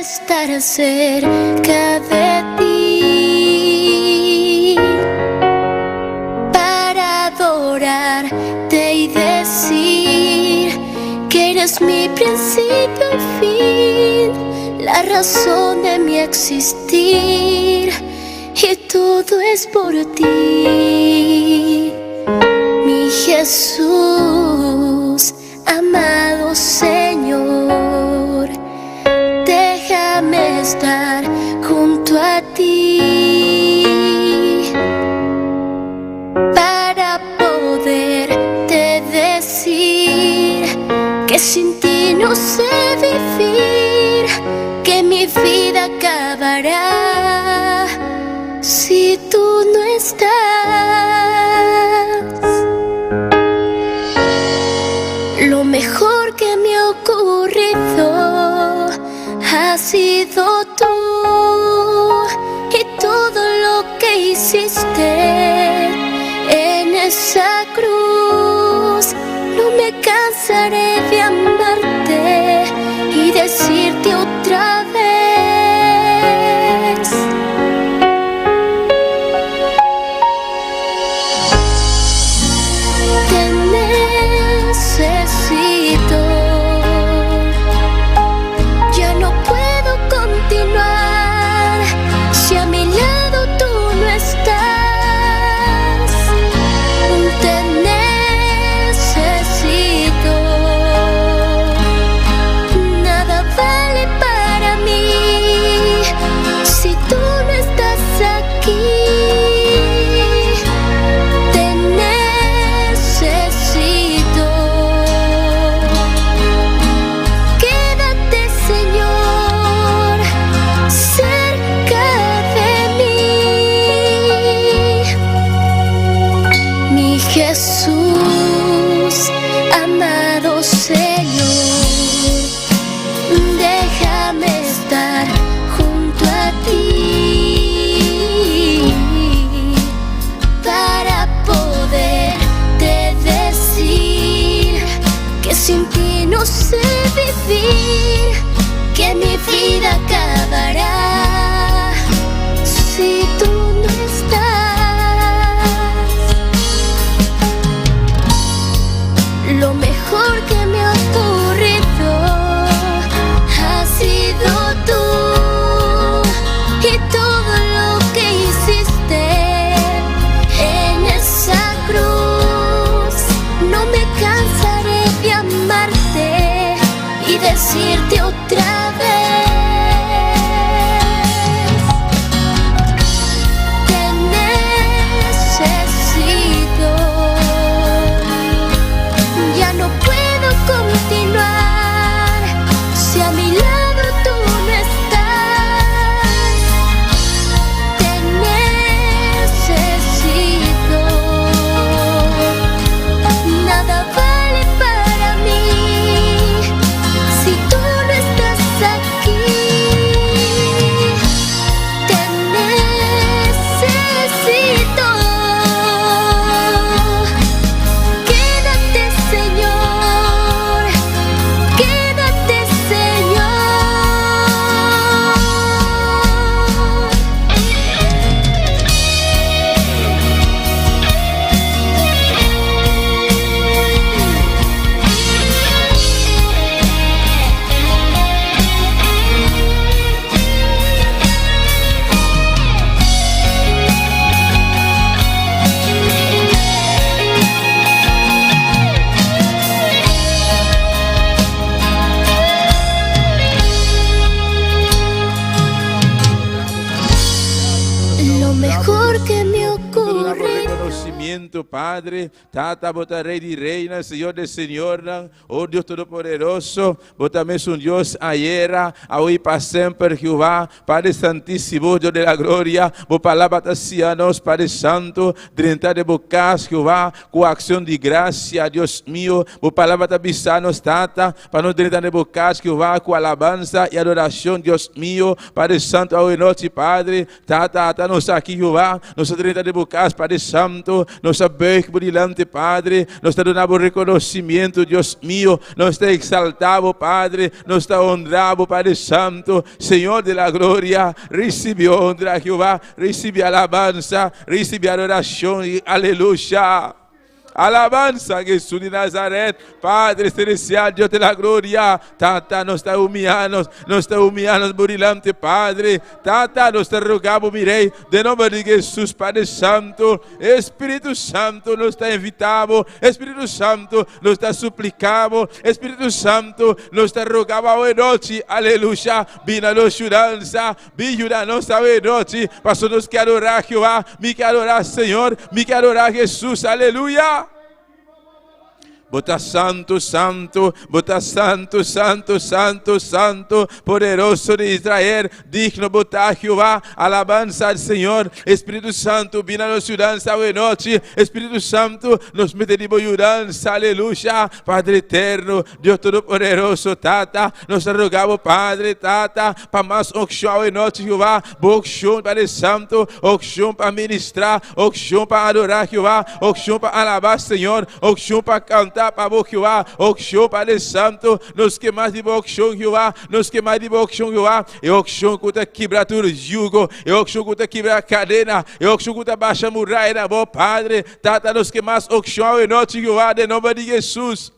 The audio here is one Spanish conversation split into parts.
estar cerca de ti para adorarte y decir que eres mi principio y fin, la razón de mi existir, y todo es por ti, mi Jesús, amado Señor. Déjame estar junto a ti para poderte decir que sin ti no sé vivir, que mi vida acabará si tú no estás. Lo mejor que me ha ocurrido ha sido tú, y todo lo que hiciste en esa cruz. No me cansaré de amarte y decirte otra vez: te necesito. Ya no puedo continuar si a mi lado tú no estás. Te necesito. Nada vale para mí si tú no estás aquí. Te necesito. Quédate, Señor, cerca de mí, mi Jesús, amado Señor. Déjame estar junto a ti para poderte decir que sin ti no sé vivir, que mi vida acabará si tú no estás. Lo mejor que me ha ocurrido ha sido tú, y todo lo que hiciste en esa cruz. No me cansaré de amarte y decirte otra vez: te necesito. Ya no puedo continuar si a mi lado tú no estás. Te necesito. Nada vale para mí si tú no estás aquí. Te necesito. Quédate, Señor, quédate, Señor. Lo mejor que me ocurre. Reconocimiento, Padre, Tata, bota Rey y Reina, Señor de Señor, oh Dios Todopoderoso, vos también es un Dios ayer, hoy para siempre, Jehová, Padre Santísimo, Dios de la gloria, vos palabra tacianos, Padre Santo, dignidad de bocas, Jehová, con acción de gracia, Dios mío, vos palabra tabisanos, Tata, para nos dignidad de bocas, Jehová, con alabanza y adoración, Dios mío, Padre Santo, hoy noche, Padre, Tata, nos aquí, Jehová, nos dignidad de bocas, Padre Santo, nos beuga por delante, Padre. Nós te damos reconhecimento, Deus mío. Nós te exaltamos, Padre. Nós te honramos, Padre Santo. Senhor de la glória, recebe honra, Jeová. Recebe alabanza, recebe adoração. Aleluia. Alabanza, Jesús de Nazaret, Padre Celestial, Dios de la gloria. Tata, nos está humillando por delante, Padre. Tata, nos te rogamos, mi Rey, de nombre de Jesús, Padre Santo. Espíritu Santo, nos está invitado. Espíritu Santo, nos está suplicado. Espíritu Santo, nos está rogado hoy noche. Aleluya. Vina nos ayudanza, vina nos hoy noche. Pasó nos que adorar Jehová, mi que adorar Señor, mi que adorar Jesús. Aleluya. Bota santo, santo, bota santo, santo, santo, santo, poderoso de Israel, digno botar Jehová, alabanza al Señor. Espíritu Santo, viene a nos ayudanza hoy noche. Espíritu Santo, nos mete de ayudanza, aleluya. Padre eterno, Dios todopoderoso, tata, nos rogamos, Padre, tata, para más opción hoy noche, Jehová, opción, Padre Santo, opción para ministrar, opción para adorar Jehová, opción para alabar Señor, opción para cantar para Jehová, opção Padre Santo, nos queimar de opção Jehová, nos queimar de opção Jehová, e opção que está quebrar todo jugo, e opção que está quebrar cadena, e opção que está baixar muralha na boa Padre, tata nos queimar opção e noite Jehová, de nome de Jesus.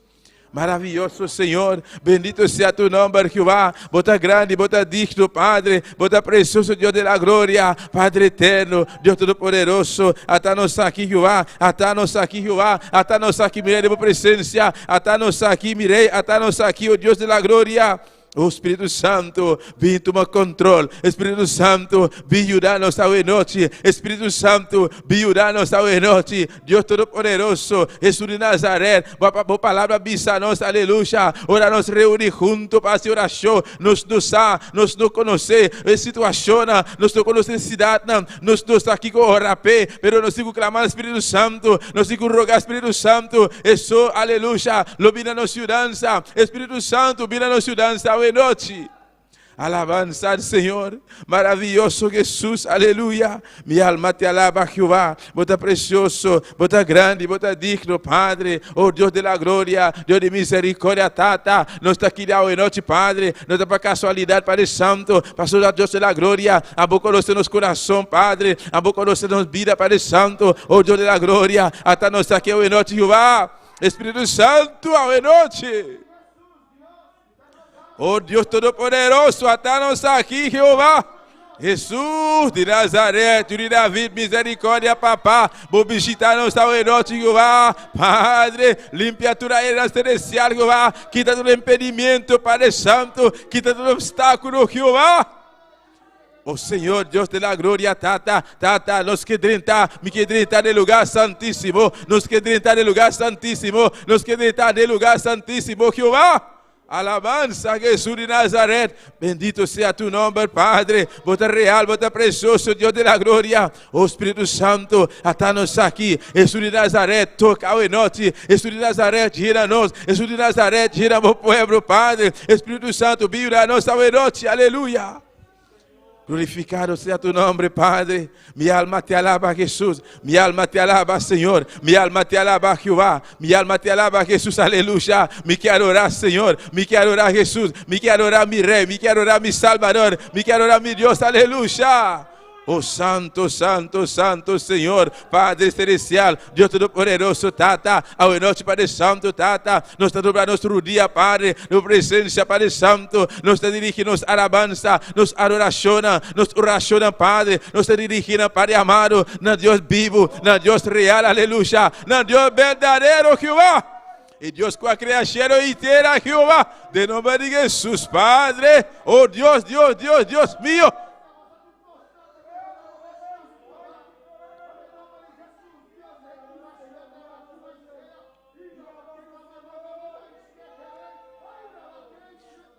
Maravilloso Senhor, bendito sea tu nombre Jehová, bota grande, bota digno Padre, bota precioso Deus de la glória, Padre eterno, Deus todo-poderoso, ata-nos aqui Jehová, ata-nos aqui Jehová, ata-nos aqui mirei de presença, ata-nos aqui mirei, ata-nos aqui o Deus de la glória. Oh Espírito Santo, vem tomar controle. Espírito Santo, vem ajudar-nos hoje noite. Espírito Santo, vem ajudar-nos hoje noite. Deus Todo-Poderoso, Jesus de Nazaré, boa palavra bisa-nos, aleluia. Ora nos reunir juntos para essa oração. Nos conhecer, situação, nos conhecer necessidade, nos aqui com o rapé, pero nos sigo clamando Espírito Santo, nos sigo rogar Espírito Santo. Isso, aleluia. Lo vina nos ayudanza. Espírito Santo, vina nos ayudanza hoje noite. Alabanza al Señor, maravilloso Jesús, aleluya. Mi alma te alaba, Jehová, bota precioso, bota grande, bota digno, Padre, oh Dios de la gloria, Dios de misericordia, tata, no está aquí hoy noche, Padre, no está para casualidad, Padre Santo, pasó a Dios de la gloria, a vos conocernos corazón, Padre, a vos conocernos vida, Padre Santo, oh Dios de la gloria, hasta no está aquí hoy noche, Jehová, Espíritu Santo, hoy noche. Oh Dios Todo-Poderoso, atanos aqui, Jeová. Jesus de Nazaré, de David, misericórdia, papá. Vou visitar-nos ao noite, Jeová. Padre, limpia tua era celestial, Jeová. Quita todo impedimento, Padre Santo. Quita todo obstáculo, Jeová. Oh Senhor, Deus de la glória, tata, nos quer entrar, me quer entrar no lugar santíssimo. Nos quer entrar no lugar santíssimo. Nos quer entrar no lugar santíssimo, Jeová. Alabanza, Jesús de Nazaret, bendito sea tu nombre, Padre, bota real, bota precioso, Dios de la gloria, oh Espíritu Santo, atanos aqui, Jesús de Nazaret, toca hoy noche, Jesús de Nazaret, gira-nos, Jesús de Nazaret, gira o pueblo, Padre, Espíritu Santo, vibra-nos hoy noche, aleluya. Glorificado sea tu nombre, Padre. Mi alma te alaba, Jesús. Mi alma te alaba, Señor. Mi alma te alaba, Jehová. Mi alma te alaba, Jesús. Aleluya. Me quiero orar, Señor. Me quiero orar, Jesús. Me quiero orar, mi Rey. Me quiero orar, mi Salvador. Me quiero orar, mi Dios. Aleluya. Oh Santo, Santo, Santo Senhor, Padre Celestial, Deus Todo-Poderoso, tata, ao noite, Padre Santo, tata, nos está dobrando nosso dia, Padre, na presença, Padre Santo, nos está dirigindo, nos alabança, nos adoração, nos oração, Padre, nos está dirigindo, Padre amado, na Deus vivo, na Deus real, aleluia, na Deus verdadeiro, Jeová. E Deus com a criação inteira, Jeová, de nome de Jesus, Padre, oh Deus, Deus, Deus, Deus mío.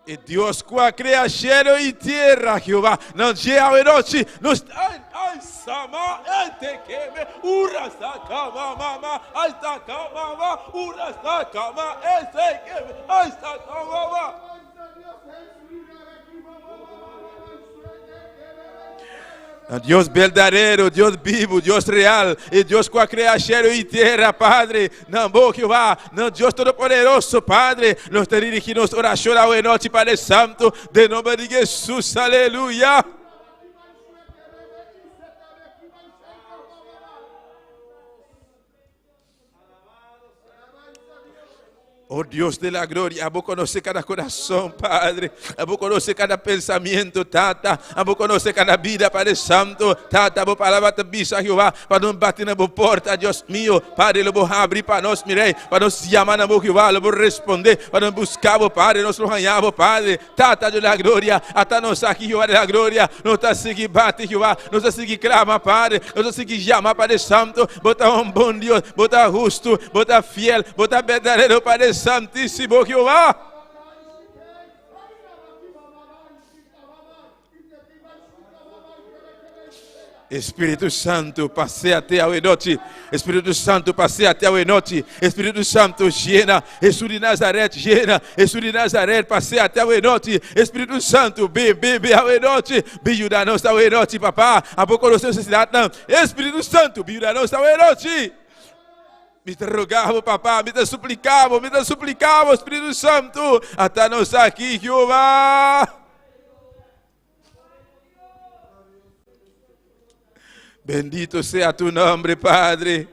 E Deus com a criação e terra, Jeová, não chega a noite, nos... Ai, sama, te queme, ura sacama, mama, ai sacama, mama, ura sacama, te queme, ai sacama, mama. Dios verdadero, Dios vivo, Dios real, y Dios que crea cielo y tierra, Padre. Nambo Jehová, no Dios Todopoderoso, Padre. Nos te dirigimos oración a hoy noche, Padre Santo, de nombre de Jesús, aleluya. Oh Dios de la gloria, vos conoces cada corazón, Padre. Vos conoces cada pensamiento, Tata. Vos conoces cada vida, Padre Santo. Tata, vos palabra te visa, Jehová, para não bater na boa porta, Dios mío. Padre, lo vos abrir para nós, mirei, para nós chamar na boa, Jehová, lo vos responder, para nós buscar, vos, Padre, nós lo ganhamos, Padre. Tata de la gloria, até nós aqui, Jehová de la gloria. Nós tá seguir bate, Jehová. Nós tá seguir clama, Padre. Nós tá seguir chamar, Padre Santo. Vos tá bom Deus, vos tá justo, vos tá fiel, vos tá verdadeiro, Padre Santíssimo Jehová. Espírito Santo, passei até a noite. Espírito Santo, passei até a noite. Espírito Santo, llena. Jesus de Nazaré, llena. Jesus de Nazaré, passei até a noite. Espírito Santo, bebe a noite. Bijuda-nos a noite, papá. A pouco não necessidade, não. Espírito Santo, bijuda-nos a noite. Me te rogamos, papá, me te suplicamos, Espírito Santo, até nós aqui, Jeová. Bendito seja tu nome, Padre.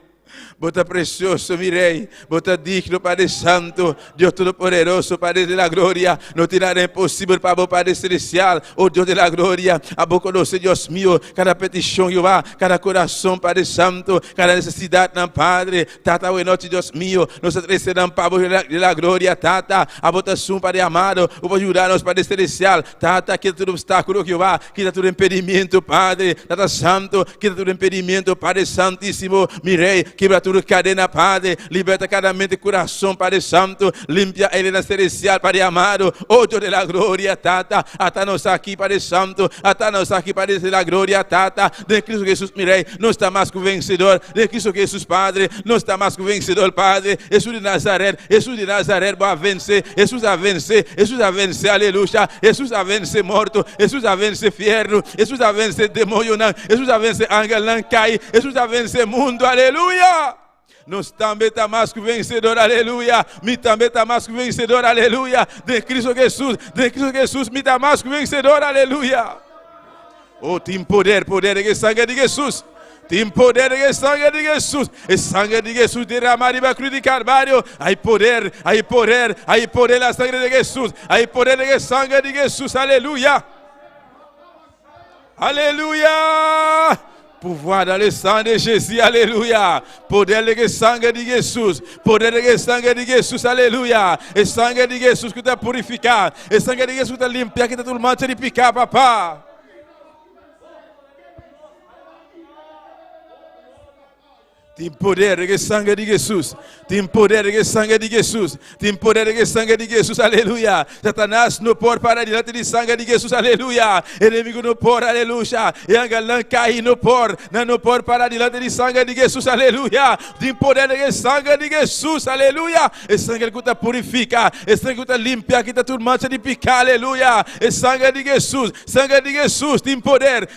Bota precioso, mi rey, bota digno, Padre Santo, Dios Todopoderoso, Padre de la gloria, no te nada imposible para vos, Padre Celestial, oh Dios de la gloria, a vos conoce, Dios mío, cada petición, Jehová, cada corazón, Padre Santo, cada necesidad, Padre, Tata, buena noche, Dios mío, nos ofrecerán para vos de la gloria, Tata, a votación, Padre amado, o vos ayudarnos, Padre Celestial, Tata, quita todo obstáculo, Jehová, quita todo impedimento, Padre, Tata Santo, quita todo impedimento, Padre Santísimo, mi rey, quebra toda cadena, Padre, liberta cada mente e coração, Padre Santo, limpia ele na celestial, Padre amado, oh Deus de la gloria, Tata, até nós aqui, Padre Santo, até nós aqui, Padre de la gloria, Tata, de Cristo Jesus, mi rei, não está mais que o vencedor, de Cristo Jesus, Padre, não está mais que o vencedor, Padre, Jesus de Nazaré, vai vencer, Jesus a vencer, aleluia, Jesus a vencer morto, Jesus a vencer fierro, Jesus a vencer demônio, Jesus a vencer ángel, não cai, Jesus a vencer mundo, aleluia. Nós também está mais que vencedor, aleluia. Me também está mais que vencedor, aleluia. De Cristo Jesus, me está mais que vencedor, aleluia. Oh, tem poder de sangue de Jesus. Tem poder de sangue de Jesus. E sangue de Jesus derramado na cruz de Calvário. Há poder na sangue de Jesus. Há poder de sangue de Jesus, aleluia. Aleluia. Pouvoir dans le sang de Jésus, alléluia. Poder de sangue de Jesus. Poder de sangue de Jesus, alléluia. E sangue de Jesus que te purificar. E sangue de Jesus que te limpar, que te todo mancha de picar, papá. Tem poder de sangue de Jesus. Tem poder de sangue de Jesus. Tem poder de sangue de Jesus, aleluia. Satanás não pode parar diante de sangue de Jesus, aleluia. Inimigo não pode, aleluia. E angel não cai, não pode parar diante de sangue de Jesus, aleluia. Tem poder de sangue de Jesus, aleluia. E sangue que te purifica. E sangue que te limpa, que te turmancha de picar, aleluia. E sangue de Jesus, tem poder.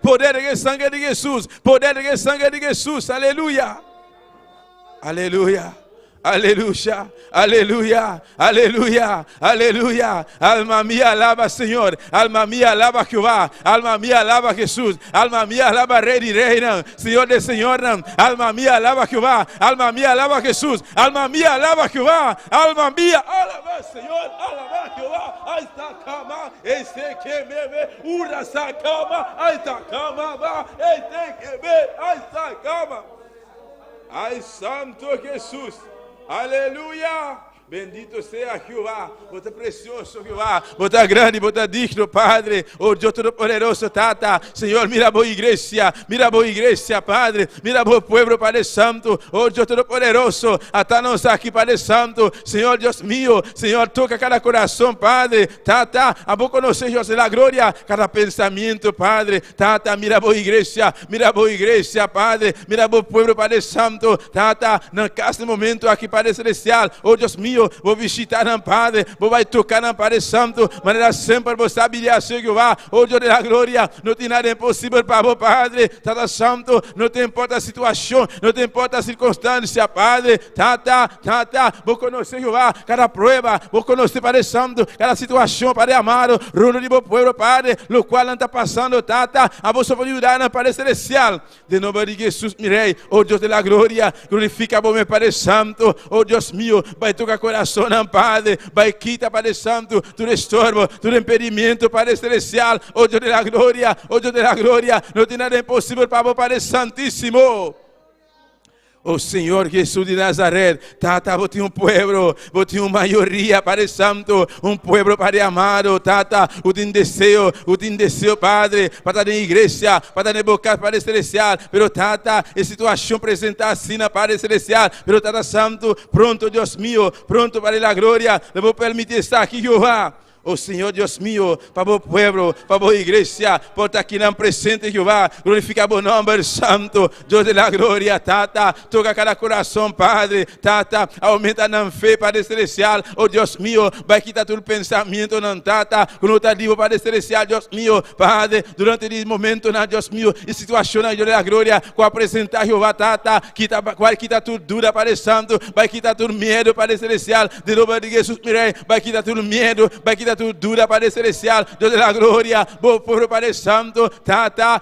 Poder de sangue de Jesus. Poder de sangue de Jesus, aleluia. Aleluia. Aleluia, aleluia, aleluia, aleluia. Alma minha alaba, Senhor. Alma minha alaba, Jeová. Alma minha alaba, Jesus. Alma minha alaba, Rei de Reina. Senhor de Senhor. Alma minha alaba, Jeová. Alma minha alaba, Jesus. Alma minha alaba, Jeová. Alma minha alaba, Senhor. Alaba, Jeová. Aí está cama. Esse que me ura essa cama. Aí está cama. Aí tem que ver. Aí está cama. Ai, Santo Jesus. Aleluia! Bendito seja Jeová, bota precioso Jeová, bota grande, bota digno, Padre, oh Deus Todo-Poderoso, Tata, Senhor, mira a boa igreja, Padre, mira a boa pueblo, Padre Santo, oh Deus Todo-Poderoso, até nós aqui, Padre Santo, Senhor Deus mío, Senhor, toca cada coração, Padre, Tata, a boca não seja da glória, cada pensamento, Padre, Tata, mira a boa igreja, Padre, mira a boa pueblo, Padre Santo, Tata, nesse momento aqui, Padre Celestial, oh Deus mío, mío, vou visitar, Padre, vou vai tocar, Padre Santo, maneira sempre vou estabilizar, Jeová, oh Deus da glória, não tem nada impossível para vos, Padre, Tata Santo, não te importa a situação, não te importa a circunstância, Padre, Tata, vou conhecer, Jeová, cada prova, vou conhecer, Padre Santo, cada situação, Padre amado, rumo de meu povo, Padre, lo qual não está passando, Tata, a vos pode ajudar, Padre Celestial, de nome de Jesus, mi Rei, oh Deus da glória, glorifica vos, meu Padre Santo, oh Deus mío, vai tocar coração, Padre, vai quita, Padre Santo, tu estorbo, tu impedimento, Padre Celestial, oh Deus da glória, oh Deus da glória, não tem nada impossível para vos, Padre Santíssimo. Oh Senhor Jesus de Nazaré, Tata, vos tenho pueblo, vos tenho maioria, Padre Santo, pueblo, Padre amado, Tata, vos tenho desejo, Padre, para estar na igreja, para estar na boca, Padre Celestial, pero Tata, a situação apresentar assim, Padre Celestial, pero Tata Santo, pronto, Deus mío, pronto para a glória, eu vou permitir estar aqui, Jeová. Oh Senhor Deus mío, para o povo, para a igreja, por estar aqui na presente, Jeová, glorifica o nome santo, Deus da glória, Tata, toca cada coração, Padre, Tata, aumenta na fé, Padre Celestial, oh Deus mío, vai quitar todo pensamento, não, Tata, quando está vivo, Padre Celestial, Deus mío, Padre, durante esse momento, não, Deus mío, e situação, Deus da glória, com apresentar, Jeová, Tata, vai quitar tudo dura, Padre Santo, vai quitar tudo medo, Padre Celestial, de nome de Jesus, mi Rei, vai quitar tudo medo, vai quitar tudo dura, Padre Celestial, Deus da glória, bom povo, Padre Santo, Tata,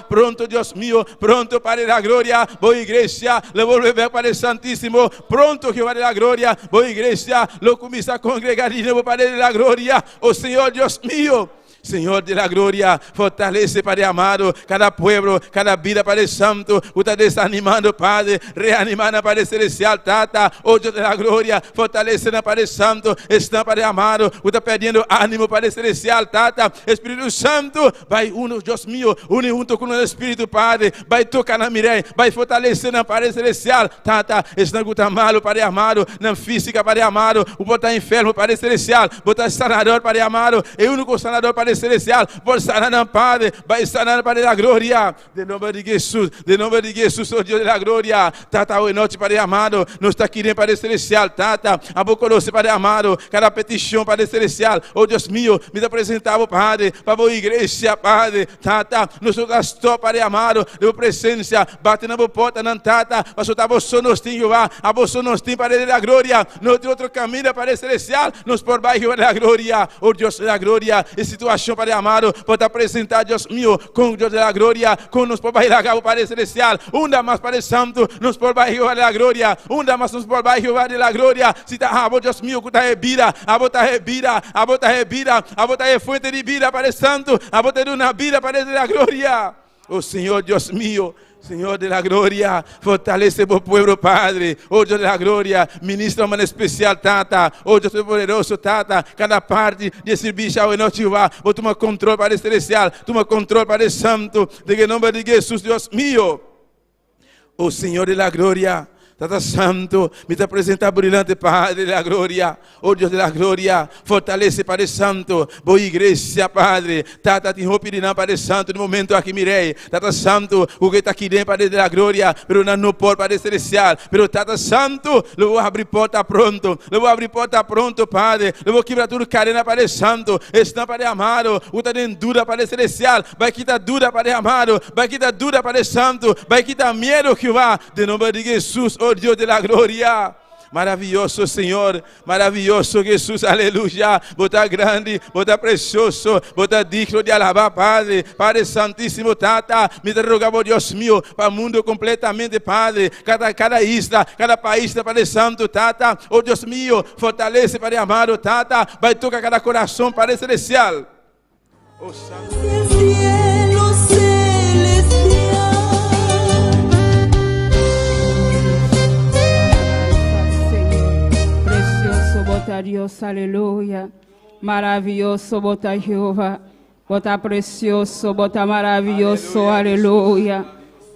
pronto, Deus mío, pronto, Padre da glória, boa igreja, le volver, Padre Santíssimo, pronto, Jehová da glória, boa igreja, lo começa a congregar de novo, Padre da glória, oh Senhor, Deus mío. Senhor de la glória, fortalece, Padre amado, cada pueblo, cada vida, Padre Santo, está desanimando, Padre, reanimando, Padre Celestial, Tata, oh Deus de la glória, fortalece, Padre Santo, está, Padre amado, está pedindo ânimo, Padre Celestial, Tata, Espírito Santo, vai uno, Deus mío, une junto com o Espírito, Padre, vai tocar na mirei, vai fortalecer, Padre Celestial, Tata, está que está malo, Padre amado, na física, Padre amado, o botar enfermo, Padre Celestial, botar sanador, Padre amado, e único sanador, Padre Celestial, por sanar, Padre, vai sanar, Padre da glória, de nome de Jesus, oh Deus da glória, Tata, hoje noite, Padre amado, nós está querendo, Padre Celestial, Tata, a boca doce, Padre amado, cada petição, Padre Celestial, oh Deus mío, me apresentava, Padre, para a igreja, Padre, Tata, nós estou, Padre amado, de presença, bate na porta, não, Tata, para soltar o som, nós temos, a você nós temos, Padre da glória, não tem outro caminho, Padre Celestial, nos por baixo da glória, oh Deus da glória, e situação, Padre amado, pode apresentar, Deus mío, com Deus da glória, com nos por baixo da Padre Celestial, mais, Padre Santo, nos por baixo da glória, mais nos por baixo da glória, se está, Deus mío, que está revira, a bota revira, a bota é fonte de vida, Padre Santo, a bota de uma vida, Padre da glória, oh Senhor, Deus mío, Senhor de la glória, fortalece o povo, Padre, oh Deus da glória, ministra uma especial, Tata, oh Deus poderoso, Tata, cada parte de serviço ao noite, vou tomar controle, Padre Celestial, toma controle, Padre Santo, de que nome de Jesus, Deus mío, oh Senhor de la glória, Tata Santo, me te apresenta brilhante, Padre da glória, oh Deus da glória, fortalece, Padre Santo, boa igreja, Padre, Tata, te pedirão, Padre Santo, no momento aqui, mirei, Tata Santo, o que está aqui dentro, Padre da glória, pero não pode, Padre Celestial, pero Tata Santo, eu vou abrir porta pronto, Padre, eu vou quebrar tudo cadena, Padre Santo, está, Padre amado, o está dentro dura, Padre Celestial, vai quitar dura, Padre amado, vai quitar dura, Padre Santo, vai quitar medo, Jeová, de nome de Jesus, oh Deus de la glória, maravilhoso Senhor, maravilhoso Jesus, aleluia, bota grande, bota precioso, bota digno de alabar, Padre, Padre Santíssimo, Tata, me rogamos, Deus mío, para o mundo completamente, Padre, cada isla, cada país, Padre Santo, Tata, oh Deus mío, fortalece, Padre amado, Tata, vai tocar cada coração, Padre Celestial, oh Santo. Bota Dios, aleluya, maravilloso, bota Jehová, bota precioso, bota maravilloso, aleluya,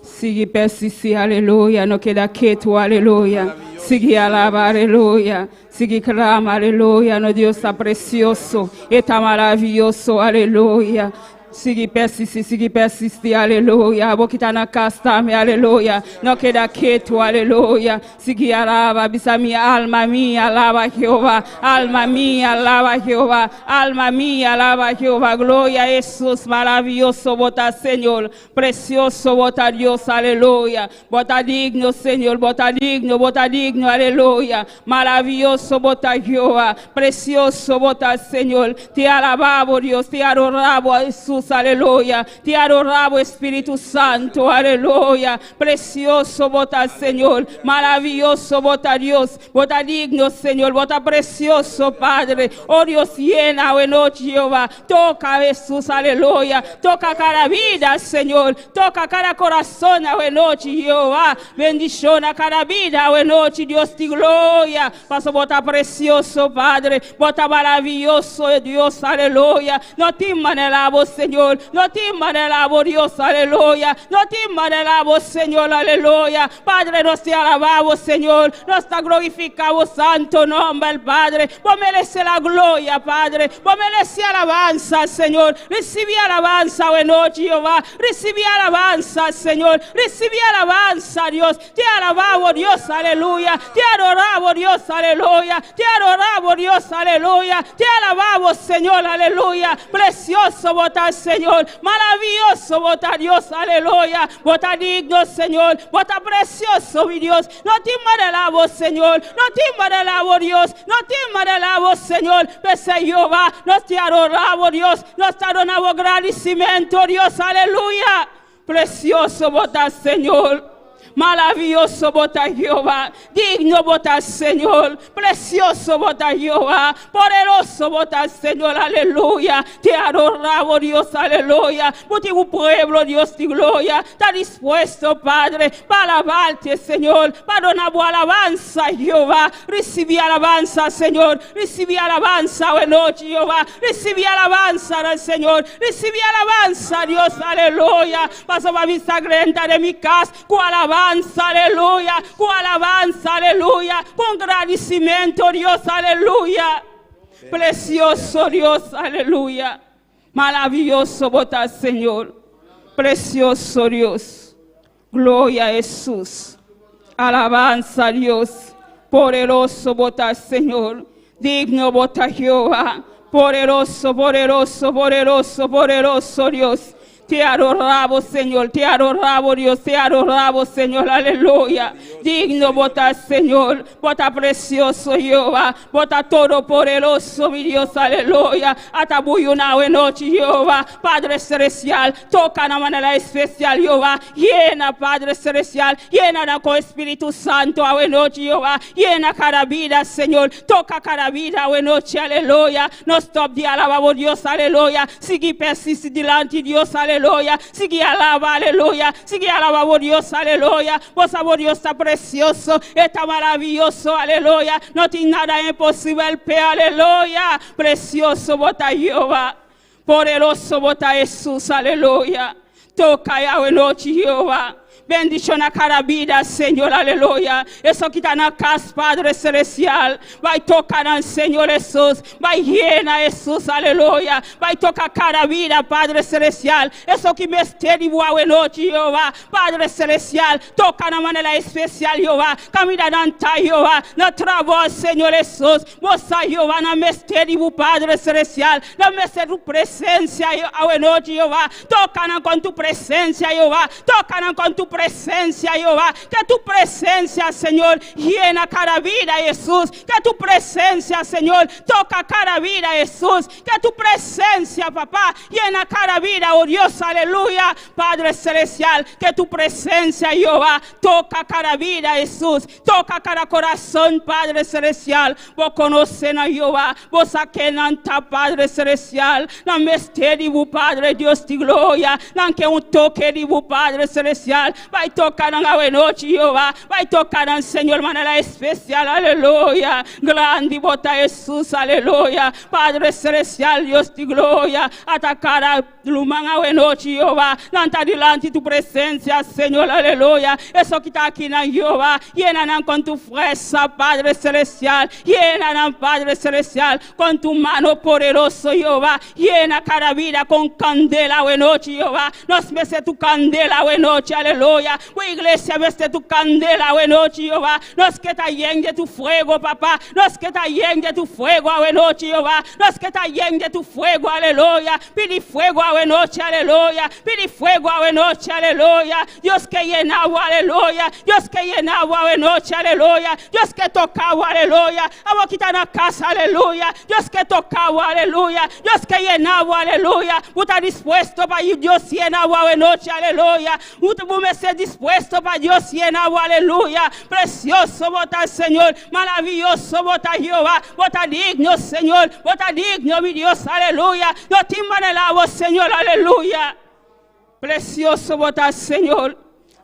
sigue persistir, aleluya, no queda quieto, aleluya, sigue alaba, aleluya, sigue clama, aleluya, no Dios está precioso, está maravilloso, aleluya. Sigue persiste, aleluya. Bokita na castame, aleluya. No queda quieto, aleluya. Sigue alaba, bisa mi alma mía, alaba Jehová. Alma mía, alaba Jehová. Alma mía, alaba Jehová. Gloria a Jesús, maravilloso, bota Señor. Precioso, bota Dios, aleluya. Bota digno, Señor, bota digno, aleluya. Maravilloso, bota Jehová. Precioso, bota Señor. Te alabamos, Dios, te adoramos, Jesús, aleluya. Te adoramos, Espíritu Santo, aleluya. Precioso, bota Señor. Maravilloso, bota Dios. Bota digno, Señor. Bota precioso, Padre. Oh Dios, llena, noche, Jehová. Toca, Jesús, aleluya. Toca cada vida, Señor. Toca cada corazón, noche, Jehová. Bendición a cada vida, noche, Dios, te gloria. Paso, bota precioso, Padre. Bota maravilloso, Dios, aleluya. No te manelamos, Señor. No te manelamos, Dios, aleluya. No te manelamos, Señor, aleluya. Padre, nos te alabamos, Señor. Nos te glorificamos, santo nombre, el Padre. Vos mereces la gloria, Padre. Vos mereces alabanza, Señor. Recibí alabanza, noche, Jehová. Recibí alabanza, Señor. Recibí alabanza, Dios. Te alabamos, Dios, aleluya. Te adoramos, Dios, aleluya. Te adoramos, Dios, aleluya. Te alabamos, Señor, aleluya. Precioso vota, Señor. Maravilloso vota, Dios, aleluya. Vota digno, Señor. Vota precioso, mi Dios. No te manelamos, Señor. No te manelamos, Dios. No te manelamos, Señor. Pese Jehová. Nos te adoramos, Dios. Nos te adoramos agradecimiento, Dios, aleluya. Precioso vota, Señor. Maravilloso bota Jehová, digno bota Señor, precioso bota Jehová, poderoso bota Señor, aleluya. Te adoramos, Dios, aleluya. Porque tu pueblo, Dios, de gloria, está dispuesto, Padre, para alabarte, Señor, para donar alabanza, Jehová. Recibí alabanza, Señor, recibí alabanza, noche, Jehová, recibí alabanza, Señor, recibí alabanza, Dios, aleluya. Paso a vista grande de mi casa, con alabanza, aleluya, con alabanza, aleluya, con agradecimiento, Dios, aleluya. Precioso Dios, aleluya. Maravilloso bota, Señor. Precioso Dios. Gloria a Jesús. Alabanza, Dios. Poderoso bota, Señor. Digno bota Jehová. Poderoso, poderoso, poderoso, poderoso Dios. Te adoramos, Señor, te adoramos, Dios, te adoramos, Señor, aleluya. Digno bota, Señor, bota precioso, Jehová, bota todo poderoso, mi Dios, aleluya. Atabuyuna noche, Jehová, Padre celestial, toca de manera especial, Jehová, llena, Padre celestial, llena con Espíritu Santo, noche, Jehová, llena cada vida, Señor, toca cada vida, noche, aleluya. No stop de alabamos, Dios, aleluya. Sigue persiste delante, Dios, aleluya. Sigue alaba, aleluya. Sigue alaba, Dios, aleluya. Vos sabés, Dios está precioso, está maravilloso, aleluya. No tiene nada imposible, aleluya. Precioso, bota Jehová. Poderoso, bota Jesús, aleluya. Toca ya noche, Jehová. Bendición a cada vida, Señor, aleluya. Eso que está en la casa, Padre celestial. Vai tocar al Señor Jesús. Vai llena Jesús, aleluya. Vai tocar cada vida, Padre celestial. Eso que me esté de boa noche, Jehová. Padre celestial, toca de manera especial, Jehová. Camina danta, Jehová. Nuestra voz, Señor Jesús. Moça, Jehová, na me esté de Padre celestial. Na me esté tu presencia, noche, Jehová. Toca con tu presencia, Jehová. Toca con tu presencia, Jehová, que tu presencia, Señor, llena cada vida, Jesús, que tu presencia, Señor, toca cada vida, Jesús, que tu presencia, papá, llena cada vida, oh Dios, aleluya, Padre celestial, que tu presencia, Jehová, toca cada vida, Jesús, toca cada corazón, Padre celestial. Vos conocen a Jehová, vos saquen anta, Padre celestial, no me esté de Padre Dios de gloria, no que un toque de Padre celestial. vai tocar na noite, Jeová, vai tocar no Senhor, maneira especial, aleluia, grande, bota Jesus, aleluia, Padre Celestial, Deus de glória, atacar a luma na noite, Jeová, não está delante tu presença, Senhor, aleluia, isso que está aqui na Jeová, llena com tu força, Padre Celestial, llena, Padre Celestial, com tu mano poderoso, Jeová, llena cada vida com candela, noite, Jeová, nós mece tu candela, noite, aleluia, a igreja mece tu candela, noite, Jeová, nós que está lleno de tu fuego, papá, nós que está lleno de tu fuego, noite, Jeová, nós que está lleno de tu fuego, aleluia, pide fuego, noite, aleluia, pide fuego, noite, aleluia, Deus que llenava, aleluia, Deus que llenava, noite, aleluia, Deus que tocava, aleluia, a boca que está na casa, aleluia, Deus que tocava, aleluia, Deus que llenava, aleluia, está dispuesto para Dios llenar a noche, aleluya. Usted puede ser dispuesto para Dios llenar, aleluya. Precioso vota Señor, maravilloso vota Jehová, vota digno Señor, vota digno mi Dios, aleluya. No te manelavo Señor, aleluya. Precioso vota Señor,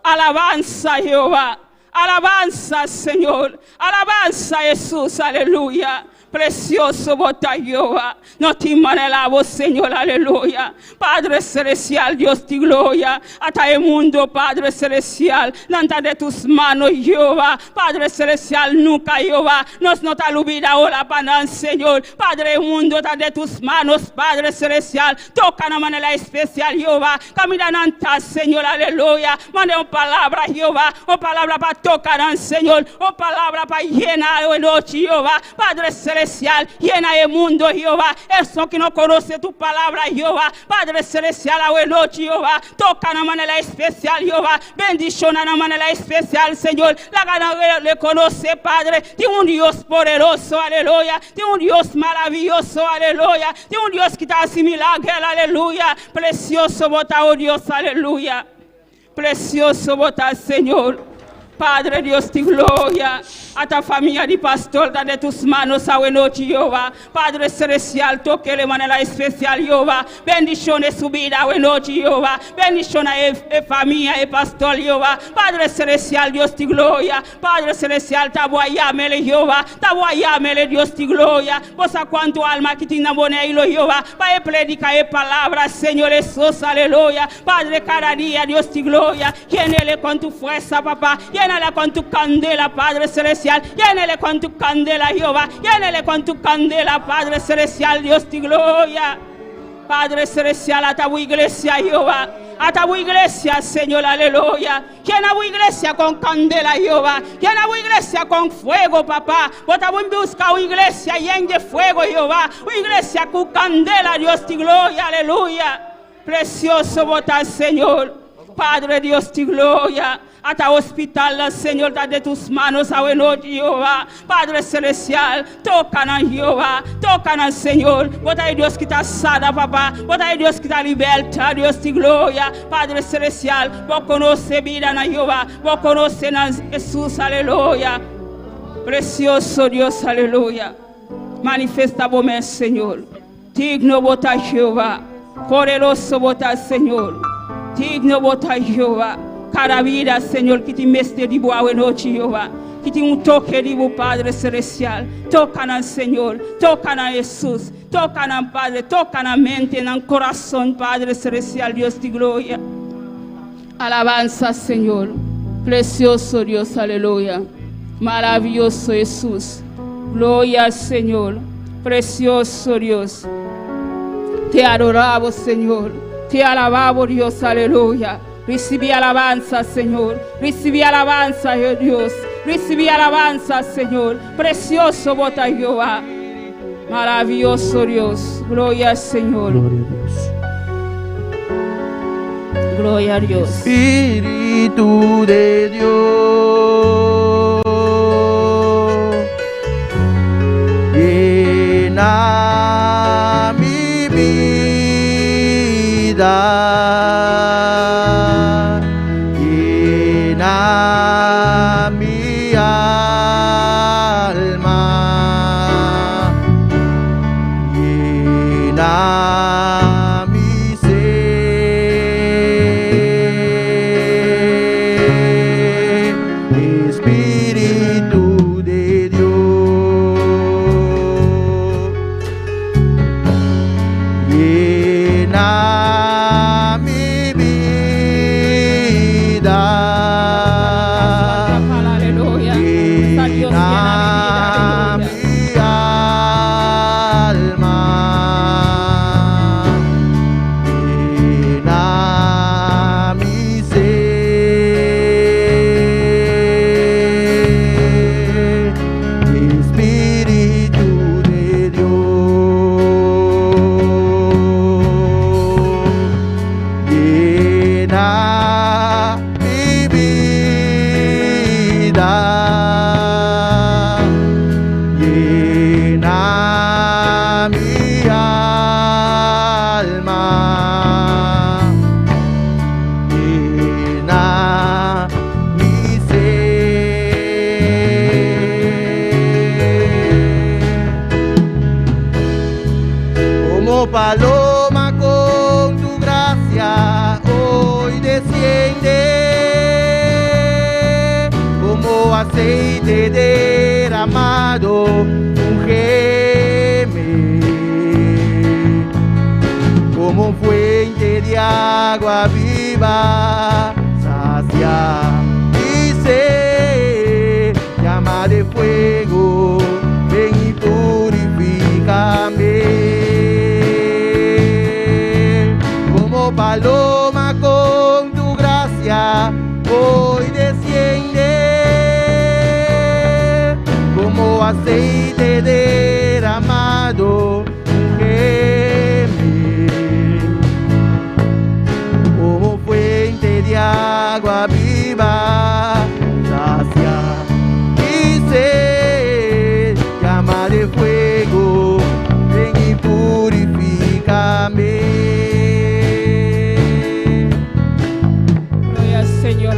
alabanza Jehová, alabanza Señor, alabanza Jesús, aleluya. Precioso vota Jehová, no te manelavo Señor, aleluya. Padre Celestial, Dios de gloria, hasta el mundo, Padre Celestial, nada de tus manos, Jehová. Padre Celestial, nunca, Jehová, nos no te olvida ahora, para Señor. Padre, el mundo está de tus manos, Padre Celestial, toca de manera especial, Jehová. Camina en Señor, aleluya. Mande una palabra, Jehová, una palabra para tocar, Señor, una palabra para llenar la noche, Jehová. Padre Celestial, llena el mundo, Jehová. Eso que no conoce tu palabra, Jehová. Padre Celestial, a noche, Jehová. Toca de manera especial, Jehová. Bendición de manera especial, Señor. La gana le conoce, Padre. De un Dios poderoso, aleluya. De un Dios maravilloso, aleluya. De un Dios que te hace milagro, aleluya. Precioso vota, oh Dios, aleluya. Precioso vota, Señor. Padre Dios de gloria, a tu familia de pastor, da de tus manos a noche, Jehová. Padre Celestial, toque de manera especial, Jehová. Bendición de su vida a noche, Jehová. Bendición a la familia, el pastor, Jehová. Padre Celestial, Dios de gloria. Padre Celestial, te voy a llamar, Jehová. Te voy a llamar, Dios de gloria. Vos a cuánto alma que tiene bonito, Jehová. Para predicar la palabra, Señor Jesús, aleluya. Padre, cada día, Dios de gloria. Llénale con tu fuerza, papá. Llénale con tu candela, Padre Celestial. Llénale con tu candela, Jehová. Llénale con tu candela, Padre Celestial, Dios de gloria. Padre Celestial, a tu iglesia, Jehová. A tu iglesia, Señor, aleluya. Llena tu iglesia con candela, Jehová. Llena tu iglesia con fuego, papá. Bota busca una iglesia llena de fuego, Jehová. Una iglesia con candela, Dios de gloria, aleluya. Precioso vota, Señor. Padre Dios de gloria. Hasta hospital, Señor, da de tus manos a noche, Jehová. Padre Celestial, toca en Jehová, toca en Señor. Bota a Dios que está sana, papá. Bota a Dios que está liberta, Dios de gloria. Padre Celestial, vos conoce vida en Jehová. Vos conoce en Jesús, aleluya. Precioso Dios, aleluya. Manifiesta vos, Señor. Digno bota Jehová. Poderoso bota Señor. Digno bota Jehová. Cada vida, Señor, que te meste de boa noche, Jehová. Que te toque de bo Padre Celestial. Toca en Señor. Toca en Jesús. Toca en Padre. Toca en mente, en el corazón, Padre Celestial, Dios de gloria. Alabanza, Señor. Precioso Dios, aleluya. Maravilloso Jesús. Gloria al Señor. Precioso Dios. Te adoramos, Señor. Te alabamos, Dios, aleluya. Recibí alabanza, Señor. Recibí alabanza, oh Dios. Recibí alabanza, Señor. Precioso bota Jehová. Maravilloso Dios. Gloria al Señor. Gloria a Dios. Espíritu de Dios, llena mi vida, llena mi alma, llena mi ser. paloma con tu gracia hoy desciende, como aceite derramado, ungeme, como fuente de agua viva, sacia y sed, llama de fuego, ven y purifícame. Como paloma con tu gracia hoy desciende, como aceite derramado, ungeme, como fuente de agua viva, sacia y sed, llama de fuego, ven y purifícame. Gloria al Señor,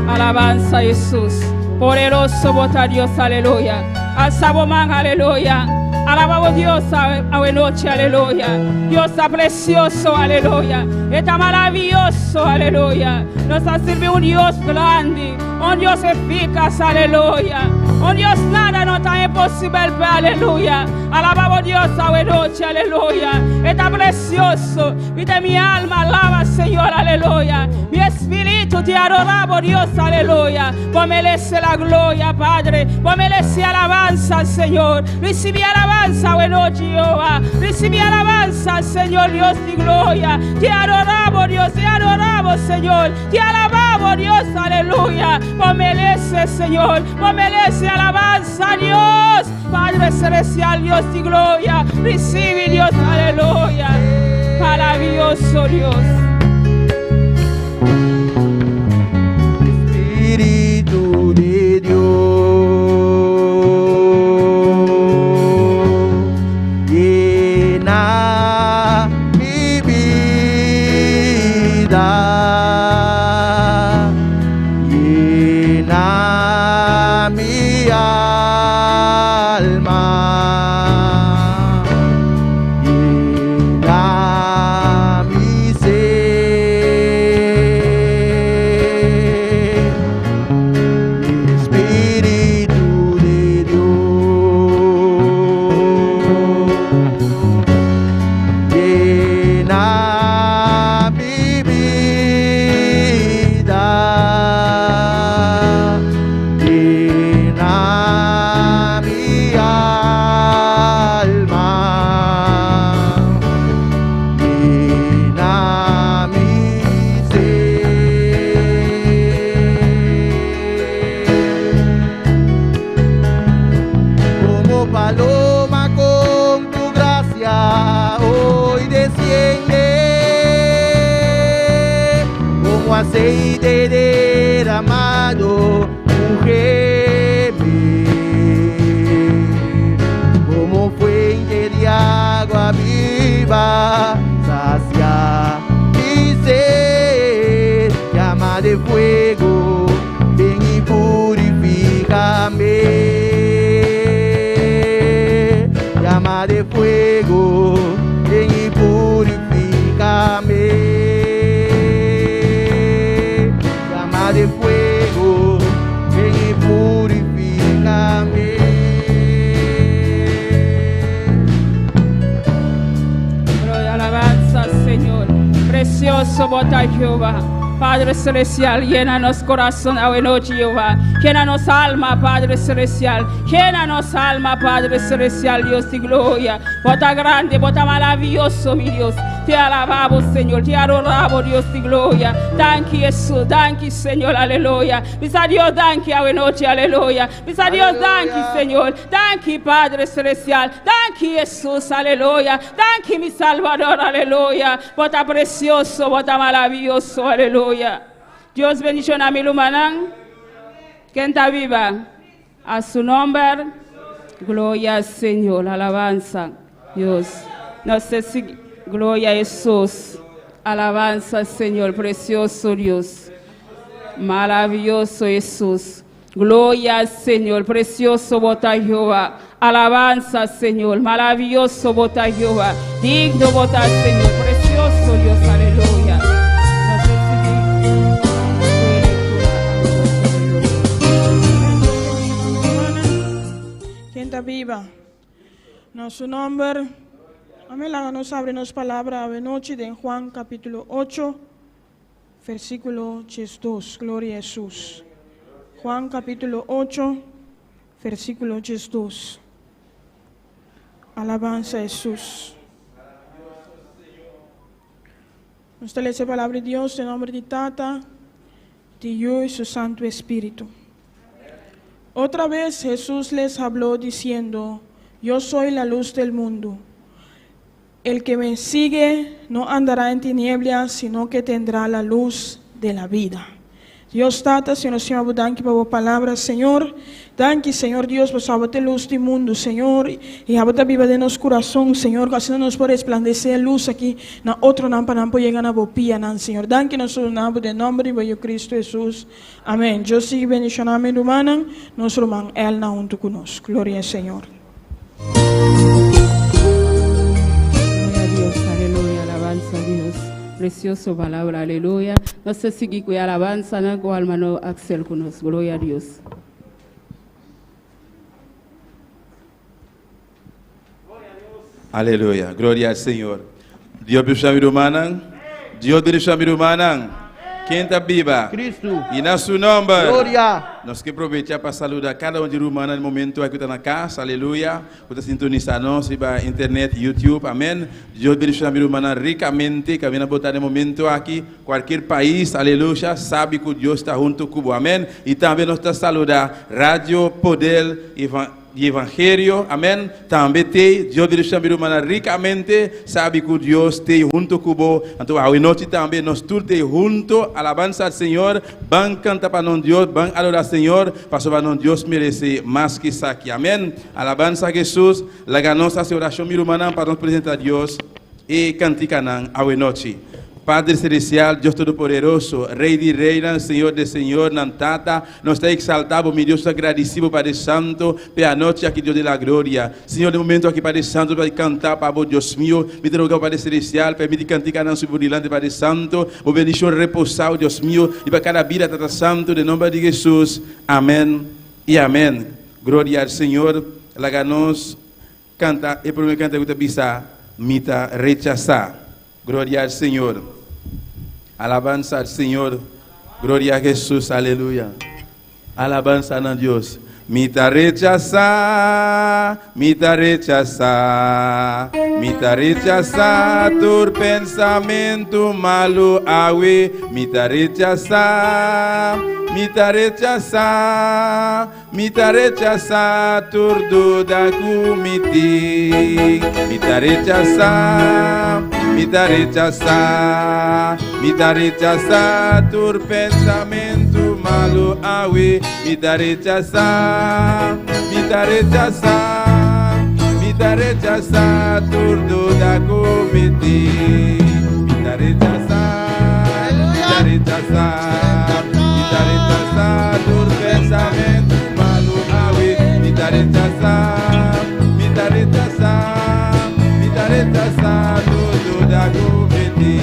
alabanza a Jesús. Poderoso vota Dios, aleluya. Alzamos man, aleluya. Alabamos Dios a noche, aleluya. Dios está precioso, aleluya. Está maravilloso, aleluya. Nos ha servido un Dios grande, un Dios eficaz, aleluya. Un Dios nada no está imposible, aleluya. Alabamos Dios a noche, aleluya. Está precioso. Viste mi alma, alaba Señor, aleluya. Mi espíritu te adoramos Dios, aleluya. Vos mereces la gloria, Padre. Vos mereces alabanza, Señor. Recibí alabanza, bueno, Jehová. Recibí alabanza, Señor, Dios de gloria. Te adoramos, Dios, te adoramos, Señor. Te alabamos, Dios, aleluya. Vos mereces, Señor. Vos mereces alabanza, Dios. Padre celestial, Dios de gloria. Recibe, Dios, aleluya. Maravilloso Dios. Espíritu de Dios, llena mi vida, llena mi alma, llena mi ser. Espíritu de Dios, llena mi vida, llena mi alma, llena mi ser. Como paloma con tu gracia hoy desciende, como aceite derramado, ungeme, como fuente de agua viva, sacia y sed, llama de fuego, ven y purifícame. Llama de fuego, ven y purifícame. Llama de fuego, ven y purifícame. Gloria, alabanza, Señor. Precioso vota Jehová. Padre celestial, llénanos corazón a noche, Jehová. Llénanos alma, Padre celestial. Llénanos alma, Padre celestial, Dios de gloria. Bota grande, bota maravilloso, mi Dios. Te alabamos, Señor. Te adoramos, Dios de gloria. Thank you, Jesús. Thank you, Señor. Aleluya. Bisa Dios, thank you a noche. Aleluya. Bisa Dios, thank you, Señor. Thank you, Padre celestial. Thank you, Jesús. Aleluya. Thank you, mi Salvador. Aleluya. Bota precioso, bota maravilloso. Aleluya. Dios bendiga a mi lumanán. ¿Quién está viva? A su nombre. Gloria al Señor. Alabanza. Dios. No sé si. Gloria a Jesús. Alabanza al Señor. Precioso Dios. Maravilloso Jesús. Gloria al Señor. Precioso bota Jehová. Alabanza, Señor. Maravilloso bota Jehová. Digno bota Señor. Precioso Dios. Aleluya. No sé si Quem está viva? Nosso nombre. Amém. Lá nos abre nos palavra a noite de Juan capítulo 8, versículo 2. Glória a Jesus. Juan capítulo 8, versículo 2. Alabanza a Jesús. Nos lê a palavra de Deus em nome de Tata, de Hijo e su Santo Espírito. Otra vez Jesús les habló diciendo: Yo soy la luz del mundo. El que me sigue no andará en tinieblas, sino que tendrá la luz de la vida. Dios Tata, Senhor, Senhor, danke por a palavra, Senhor. Danke, Senhor Deus, por a luz do mundo, Senhor. E a viva de nosso coração, Senhor, que nos por resplandecer a luz aqui na outro nampa por chegar na bopia, Senhor. Danke, nosso nome de nome de Cristo Jesus. Amém. Eu sigo bendicionamento humano, nosso irmão, Ele na junto conosco. Glória ao Senhor. Gloria a Dios, aleluya, alabanza a Dios. Precioso palabra, aleluya. No sé si que alabanza, no, hermano Axel con nos. Gloria a Dios. Aleluya, gloria al Señor. Dios bendiga a mi hermana. Dios bendiga a mi hermana. Quem está viva? Cristo. E na seu nome. Glória. Nós queremos aproveitar para saludar cada um de humana no momento aqui está na casa, aleluia. Você sintonizar nós pela internet, YouTube, amém. Deus bendiga a minha irmã ricamente, que vem a botar no momento aqui, qualquer país, aleluia, sabe que Deus está junto com você, amém. E também nós estamos saludar Rádio Poder de Evangelho, amém. Também tem, Deus bendiga a minha irmã ricamente, sabe que Deus está junto com você. Então, a noite também nós todos juntos, alabança ao Senhor, vamos cantar para nós Deus, vamos adorar ao Senhor, para nós Deus merece mais que isso aqui, amém. Alabança a Jesus, la nossa oração, minha irmã, para nos apresentar a Deus e cantar a noite. Padre Celestial, Dios Todopoderoso, Rey de Reina, Señor de Señor, Nantata, nos está exaltado, mi Dios agradecido, Padre Santo, pela noche aquí, Dios de la gloria. Señor, de momento aquí, Padre Santo, para cantar, para vos, Dios mío, me te rogamos, Padre Celestial, permite cantar en su burilante, Padre Santo, o bendición reposado, Dios mío, y para cada vida, Tata Santo, de nombre de Jesús, amén y amén. Gloria al Señor, la ganos, canta, el primer canta que te pisa, mita rechazar. Gloria al Señor. Alabanza al Señor. Gloria a Jesús. Aleluya. Alabanza a Dios. Mita rechazar tu pensamento malo, awe. Mita rechazar tu duda comiti. Mita rechazar tu pensamento malo, awe. Mita rechazar tu duda comiti. Mita rechazar tu pensamento malo, awe. Mita rechazar tu duda comiti.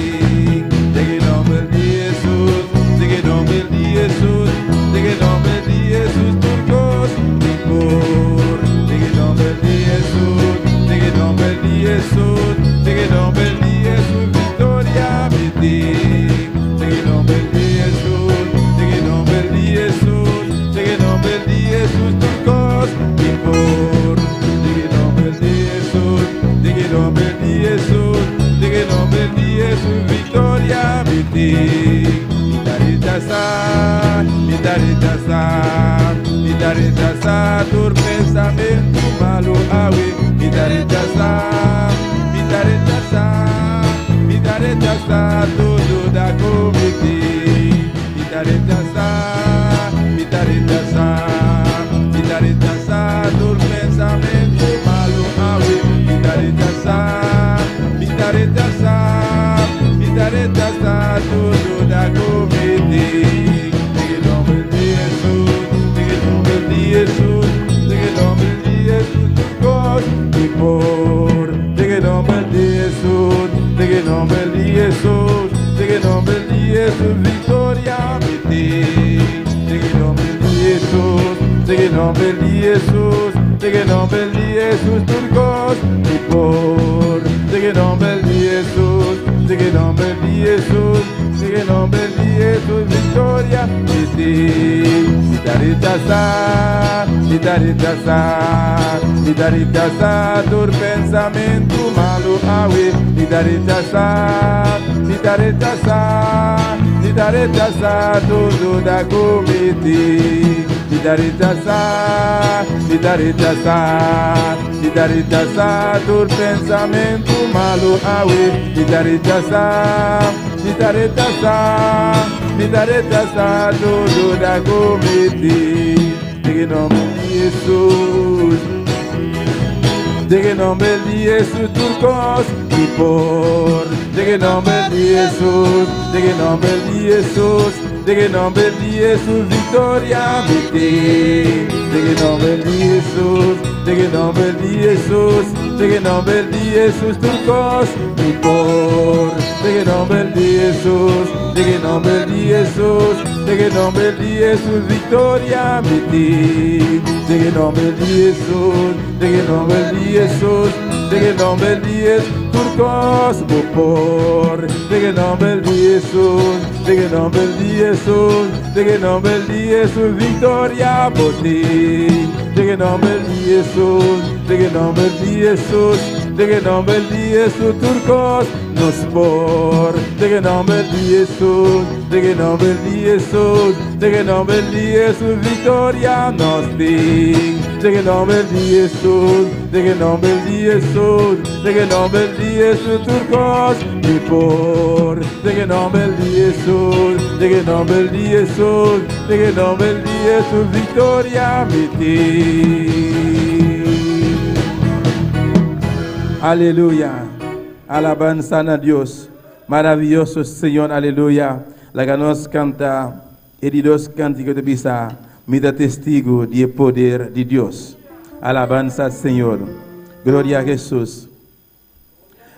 Diga em nome de Jesus, diga em nome de Jesus, diga em nome de Jesus, por gosto de cor. Diga em nome de Jesus, diga em nome de Jesus, diga em nome de Jesus, vitória me diga. Diga em nome de Jesus, diga em nome de Jesus, diga em nome de Jesus, por gosto de cor. Diga em nome de Jesus, diga em nome de Jesus, diga em nome de Jesus, vitória me diga. Me dá rechazar tu pensamento malo, awe. Me dá rechazar tudo da comiti. Me dá rechazar tu pensamento malo, awe. Me dá rechazar tudo da comiti. Diga em nome de Jesus, diga em nome de Jesus, diga em nome de Jesus. de Jesús turcos y por. Diga el nombre de Jesús, diga el nombre de Jesús, diga el nombre de Jesús, victoria de ti. Vida rechazar tu pensamento malo, awe. Vida rechazar tudo da cometi. Vida rechazar tu pensamento malo, awe. Vida rechazar tudo da cometi. Diga em nome de Jesus. Diga em nome de Jesus, turcos e por. Diga em nome de Jesus, diga em nome de Jesus, diga em nome de Jesus, vitória de ti. Diga em nome de Jesus, diga em nome de Jesus, diga em nome de Jesus, turcos e por. Diga em nome de Jesus, diga em nome de Jesus, diga em nome de Jesus, vitória de ti. Diga em nome de Jesus, diga em nome de Jesus, diga em nome de Jesus, turcos por. Diga em nome de Jesus, diga em nome de Jesus, diga em nome de Jesus, vitória por ti. Diga em nome de Jesus, diga em nome de Jesus, diga em nome de Jesus, turcos nos por. Diga em nome de Jesus, diga em nome de Jesus, diga em nome de Jesus, vitória nos tem. Diga em nome de Jesus, diga em nome de Jesus, diga em nome de Jesus, turcos e por. Diga em nome de Jesus, diga em nome de Jesus, diga em nome de Jesus, vitória me tem. Aleluya. Alabanza a Dios. Maravilloso Señor, aleluya. La que nos canta, heridos cánticos de pisa, mida testigo del poder de Dios. Alabanza al Señor. Gloria a Jesús.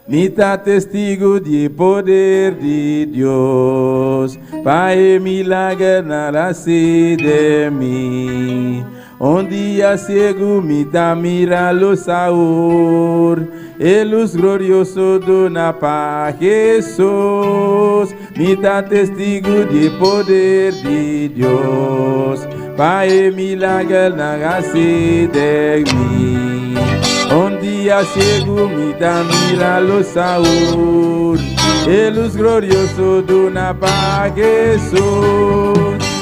Mida testigo del poder de Dios. Pai milagre nada se de mí. Un día ciego mida mira los saúl. E luz glorioso dona para Jesús, mida testigo de poder de Dios, Pai milagre na se de mí. Un día ciego mida mira los saúl, e luz glorioso dona para Jesús.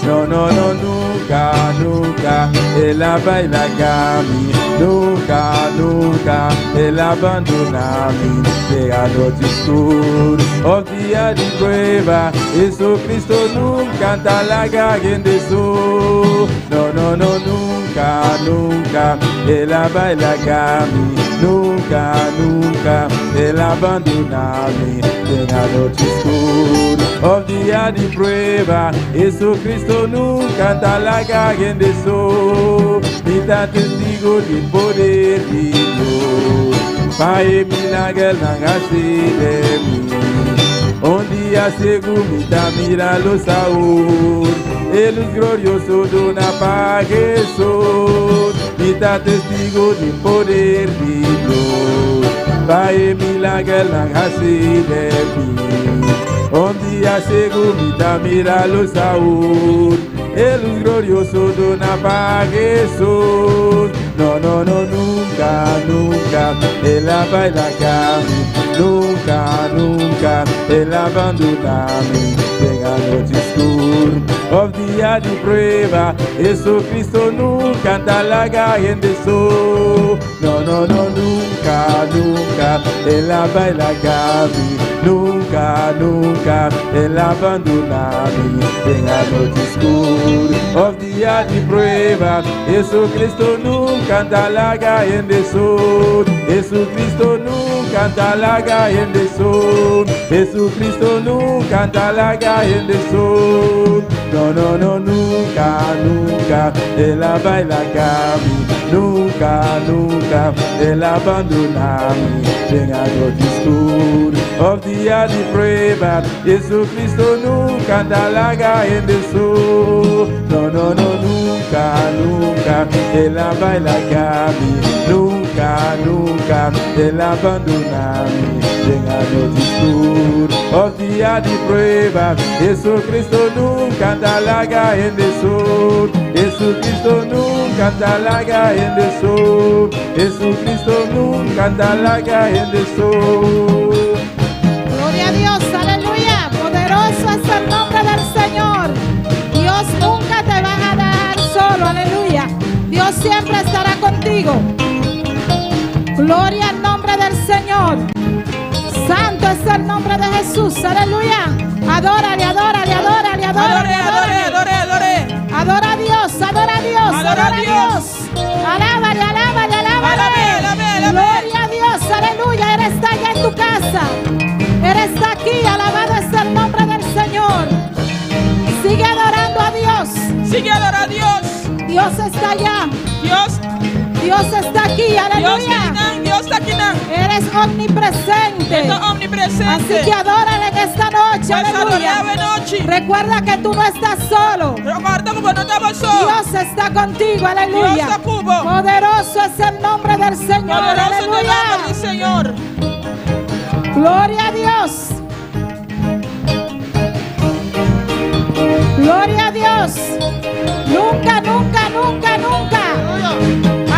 No, no, no, nunca, nunca, ela vai largar-me. Nunca, nunca, ele abandona-me. Chega a noite escura, o dia de prueba, Jesus Cristo nunca está largando isso. No, no, no, nunca, nunca, ele vai largar-me. Nunca, nunca, ele abandona-me. Chega a noite escura, o dia de prueba, Jesus Cristo nunca está largando isso. Vida testigo de poder de Deus, Pai milagre na de mim. Un día cego mida mira los saúl, el luz glorioso dona para Jesús. Vida testigo de poder de Dios, Pai milagre na de mí. Un día cego mida mira los saúl, el luz glorioso dona para Jesús. No, no, no, nunca, nunca, ela vai largar-me. Nunca, nunca, ele abandona-me. Chega a noite escura, o dia de prueba, Jesus Cristo nunca está largando isso. No, no, no, nunca, nunca, ela vai largar-me. Nunca, nunca, ele abandona-me. Chega a noite escura, o dia de prueba, Jesus Cristo nunca está largando isso. Jesus Cristo nunca está largando isso. Jesus Cristo nunca está largando isso. No, no, no, nunca, nunca, ela vai largar-me. Nunca, nunca, ela abandona-me. Chega a noite escura, o dia de prueba, Jesus Cristo nunca está largando isso. No, no, no, nunca, nunca, ela vai largar-me. Nunca, nunca Él abandona a mí. Venga noite escura, os días de prueba, Jesucristo nunca te larga en el sol. Jesucristo nunca te larga en el sol. Jesucristo nunca te larga en el sol. Gloria a Dios, aleluya. Poderoso es el nombre del Señor. Dios nunca te va a dejar solo, aleluya. Dios siempre estará contigo. Gloria al nombre del Señor. Santo es el nombre de Jesús, aleluya. Adórale, adórale, adórale, adórale, adórale. Adora a Dios, adora a Dios, adora a Dios. Alábale, alábale, alábale. Gloria a Dios, aleluya. Él está allá en tu casa. Él está aquí, alabado es el nombre del Señor. Sigue adorando a Dios. Sigue adorando a Dios. Dios está allá. Dios está aquí, aleluya. Dios está aquí. Eres omnipresente. Es omnipresente. Así que adórale en esta noche, aleluya. noche. Recuerda que tú no estás solo. Recuerda que no estamos solos. Dios está contigo, aleluya. Dios está cubo. Poderoso es el nombre del Señor, Poderoso es el aleluya. nombre del Señor. Gloria a Dios. Gloria a Dios. Nunca, nunca, nunca, nunca.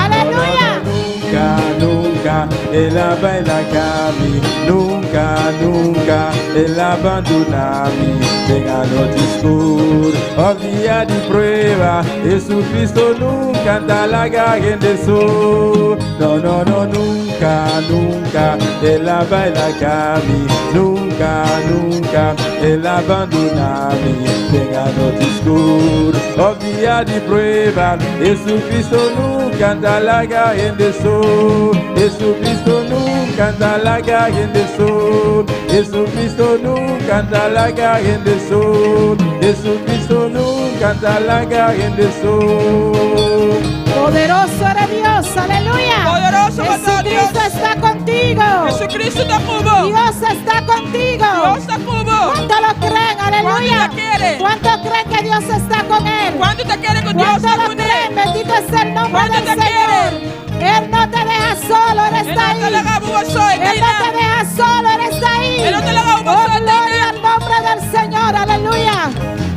Aleluya. Nunca, nunca Él abandona a mí. Nunca, nunca Él abandona a mí. Venga noite escura, os días de prueba, Jesucristo nunca te larga en el sol. No, no, no, nunca, nunca Él abandona a mí. Nunca, nunca Él abandona a mí. Venga noite escura, os días de prueba, Jesucristo nunca te larga en el sol. Jesucristo nunca te larga en el sol. Jesucristo nunca te larga en el sol. Jesucristo nunca te larga en el sol. Poderoso eres Dios, aleluya. Poderoso es Dios. Jesucristo está contigo. Jesucristo está cubo. Dios está contigo. Dios está cubo. ¿Cuánto lo creen? Aleluya. ¿Cuánto te quiere? ¿Cuánto creen que Dios está con él? ¿Cuánto te quiere con Dios? ¿Cuánto Está lo con creen? él. Bendito es el nombre ¿Cuánto del te Señor. Él no te deja solo, Él Él está no te ahí. la hago vos soy, Él no Tina. te deja solo, Él está ahí. Él no te la hago vos Oh, soy, gloria al nombre del Señor, aleluya.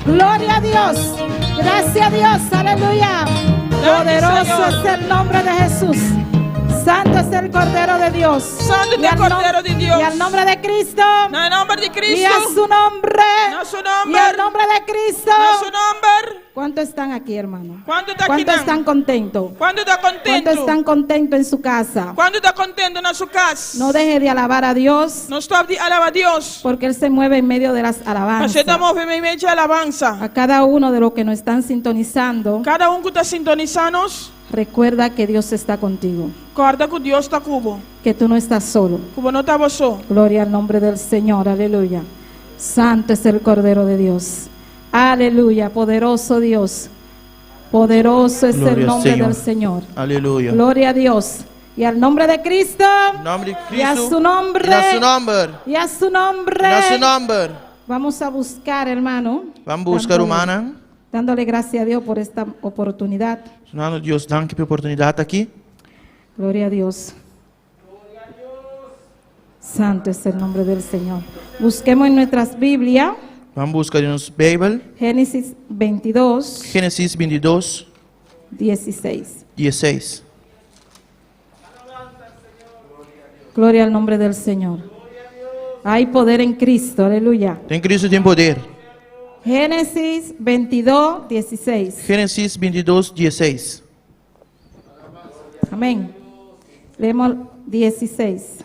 Gloria a Dios. Gracias a Dios, aleluya. Poderoso Señor. es el nombre de Jesús. Santo es el Cordero de Dios. Santo es Y el al Cordero de Dios. Y al nombre de Cristo. En el nombre de Y Cristo. a su nombre. A su Y nombre. al nombre de Cristo. A su nombre. ¿Cuántos están aquí, hermano? ¿Cuánto está aquí? ¿Cuántos están contentos? ¿Cuánto está contento? ¿Cuántos están contentos en su casa? ¿Cuánto está contento en su casa? No deje de alabar a Dios, No stop de alabar a Dios. porque Él se mueve en medio de las alabanzas. Aceptamos en medio de alabanza. A cada uno de los que nos están sintonizando, Cada uno que está sintonizando, recuerda que Dios está contigo, guarda que Dios está cubo. que tú no estás solo. Cubo no está vos solo. Gloria al nombre del Señor, aleluya. Santo es el Cordero de Dios. Aleluya, poderoso Dios. Poderoso es Gloria el al nombre Señor. del Señor. Aleluya. Gloria a Dios. Y al nombre de Cristo. En nombre de Y a Cristo. su nombre. Y a su nombre. Y a su nombre. Y a su nombre. Vamos a buscar, hermano. Vamos a buscar humana. Dándole gracias a Dios por esta oportunidad. Senhor Deus, danke pela oportunidade aqui. Gloria a Dios. Santo es el nombre del Señor. Busquemos en nuestras Biblias. Vamos buscar em nossa Bíblia. Génesis 22, Gênesis 22, 16. 16. Gloria al nombre del Señor. Hay poder en Cristo, aleluya. Tem Cristo, tem poder. Génesis 22, 16. Gênesis 22, 16. Amén. Leemos 16.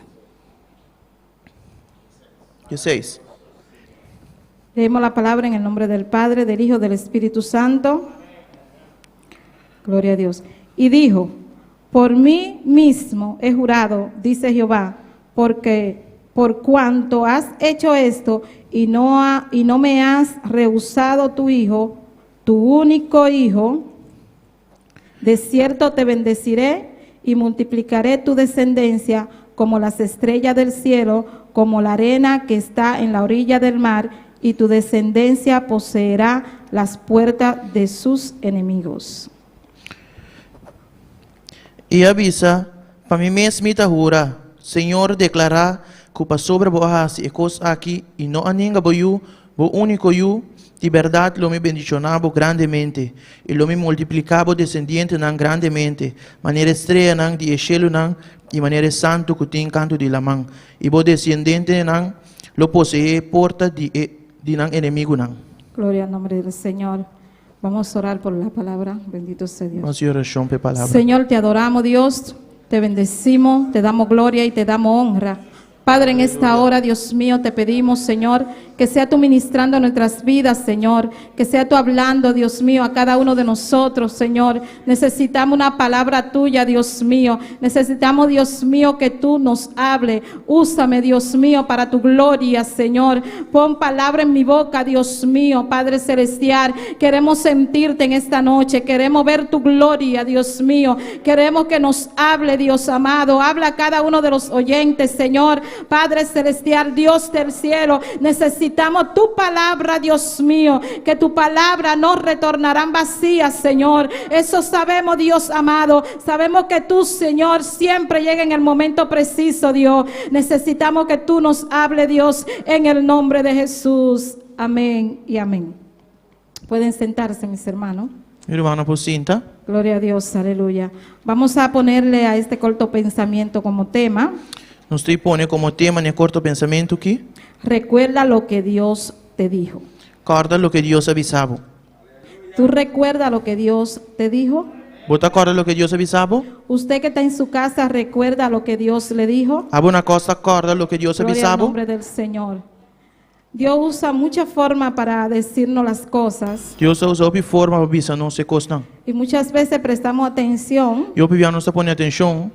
16. Leemos la palabra en el nombre del Padre, del Hijo, del Espíritu Santo. Gloria a Dios. Y dijo: por mí mismo he jurado, dice Jehová, porque por cuanto has hecho esto y no me has rehusado tu hijo, tu único hijo, de cierto te bendeciré y multiplicaré tu descendencia como las estrellas del cielo, como la arena que está en la orilla del mar, y tu descendencia poseerá las puertas de sus enemigos. E avisa Para mim mesmo me jura, Senhor declara que para sobre vós e coisas aqui e não há ninguém boiu, bo único eu, de verdade lo me bendicionavo grandemente e lo me multiplicavo descendiente nan grandemente, maneira estrela nan de echelo nan e maneira santo que tem canto de lamang e bo descendente nan lo posee porta de nan enemigo nan. Gloria al nombre del Señor. Vamos a orar por la palabra. Bendito sea Dios. Vamos a oração por palavra. Señor, te adoramos, Dios, te bendecimos, te damos gloria y te damos honra. Padre, en esta hora, Dios mío, te pedimos, Señor, que sea tú ministrando nuestras vidas, Señor, que sea tú hablando, Dios mío, a cada uno de nosotros, Señor. Necesitamos una palabra tuya, Dios mío. Necesitamos, Dios mío, que tú nos hable. Úsame, Dios mío, para tu gloria, Señor. Pon palabra en mi boca, Dios mío, Padre celestial. Queremos sentirte en esta noche. Queremos ver tu gloria, Dios mío. Queremos que nos hable, Dios amado. Habla a cada uno de los oyentes, Señor. Padre celestial, Dios del cielo, necesitamos tu palabra, Dios mío, que tu palabra no retornarán vacías, Señor. Eso sabemos, Dios amado. Sabemos que tú, Señor, siempre llega en el momento preciso, Dios. Necesitamos que tú nos hable, Dios, en el nombre de Jesús. Amén y amén. Pueden sentarse, mis hermanos. Hermano, por cinta. Gloria a Dios, aleluya. Vamos a ponerle a este corto pensamiento como tema: Nós te põe como tema no corto pensamento aqui. recuerda lo que Dios te dijo. Acorda lo que Deus avisava. ¿Tú recuerdas lo que Dios te dijo? Você acorda lo que Deus avisava? Usted que está en su casa, ¿recuerda lo que Dios le dijo? Há uma coisa, acorda lo que Deus Gloria al avisava? nombre del Señor. Dios usa muchas formas para decirnos las cosas Deus usou de forma para avisar não se costa. y muchas veces prestamos atención, Eu vivia não está põe atenção.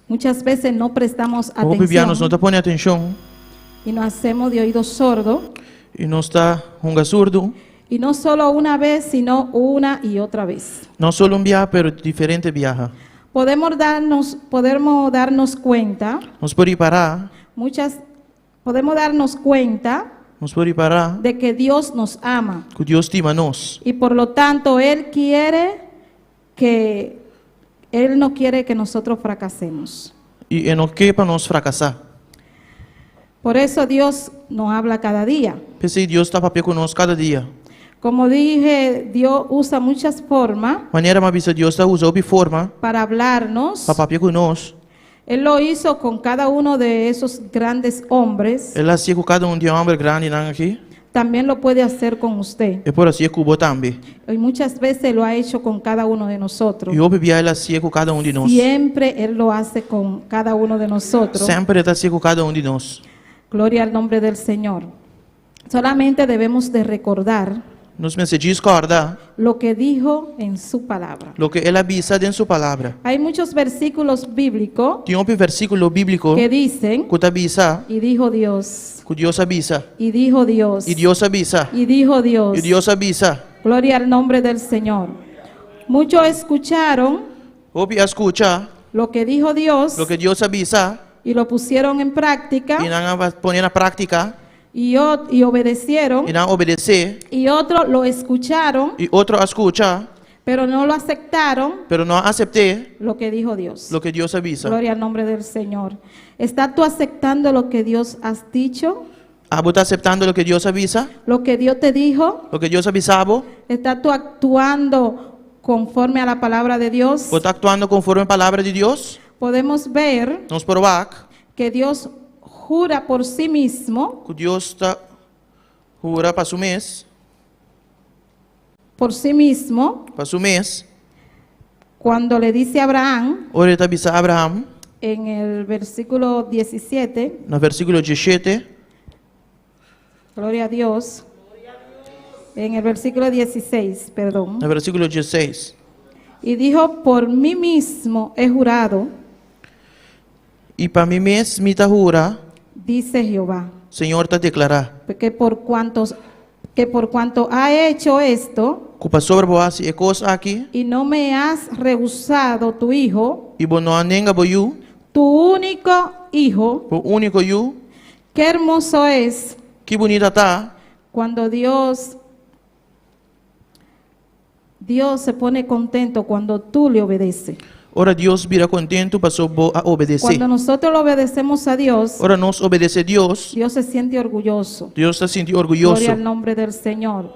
muchas veces no prestamos Eu vivia não atención está põe atenção y nos hacemos de oído sordo, e não está surdo. y no solo una vez, sino una y otra vez. Não só viaja, pero diferente viaja. Podemos darnos cuenta, Nós podemos parar, podemos darnos cuenta nós podemos parar de que Dios nos ama. que Deus estima nós. Y por lo tanto, Él no quiere que nosotros fracasemos. E não quer para nós fracassar. Por eso Dios nos habla cada día. Pensei, Deus está para conosco cada dia. Como dije, Dios usa muchas formas Maneira mais Deus está usando de forma para hablarnos. para papiar conosco. Él lo hizo con cada uno de esos grandes hombres. Ela assim com cada de homem grande aqui. También lo puede hacer con usted. E por assim com o também. Y muchas veces lo ha hecho con cada uno de nosotros. E eu vivia ela assim com cada de nós. Siempre Él lo hace con cada uno de nosotros. Sempre está assim com cada de nós. Gloria al nombre del Señor. Solamente debemos de recordar Nos me se discorda lo que dijo en su palabra. lo que ele avisa em sua palavra. Hay muchos versículos bíblicos Tem versículo bíblico que dicen, que avisa, y dijo Dios, que Deus avisa, y dijo Dios, e Deus avisa, y dijo Dios. e Deus avisa. Gloria al nombre del Señor. Muchos escucharon Ouve escuta lo que dijo Dios lo que Deus avisa y lo pusieron en práctica e não põe na prática y obedecieron, e não obedecer y otros lo escucharon, e outro escuta, pero no lo aceptaron pero não acepte lo que dijo Dios. lo que Deus avisa. Gloria al nombre del Señor. ¿Estás tú aceptando lo que Dios has dicho? Ah, você está aceptando lo que Deus avisa, ¿Lo que Dios te dijo? lo que Deus avisava? ¿Estás tú actuando conforme a la palabra de Dios? Ou está actuando conforme a palavra de Deus? Podemos ver Vamos provar que Dios jura por sí mismo, que Deus está jura para su mês, cuando le dice a Abraham, ora ele avisa a Abraham, en el versículo 17, no versículo 17, gloria a Dios, en el versículo 16, perdón, no versículo 16. y dijo, por mí mismo he jurado, E para mim mesmo me jura, dice Jehová, Senhor está declarar, que por cuanto ha hecho esto, que para sobre vós e coisa aqui, y no me has rehusado tu hijo, e não há nenhum boiu, tu único hijo, o único eu, qué hermoso es que bonita está, cuando Dios se pone contento cuando tú le obedeces. Ora Deus vira contento para bo a obedecer. Cuando nosotros le obedecemos a Dios, Ora nos obedece a Deus, Dios se siente orgulloso. Deus se sente Gloria orgulhoso. al nombre del Señor.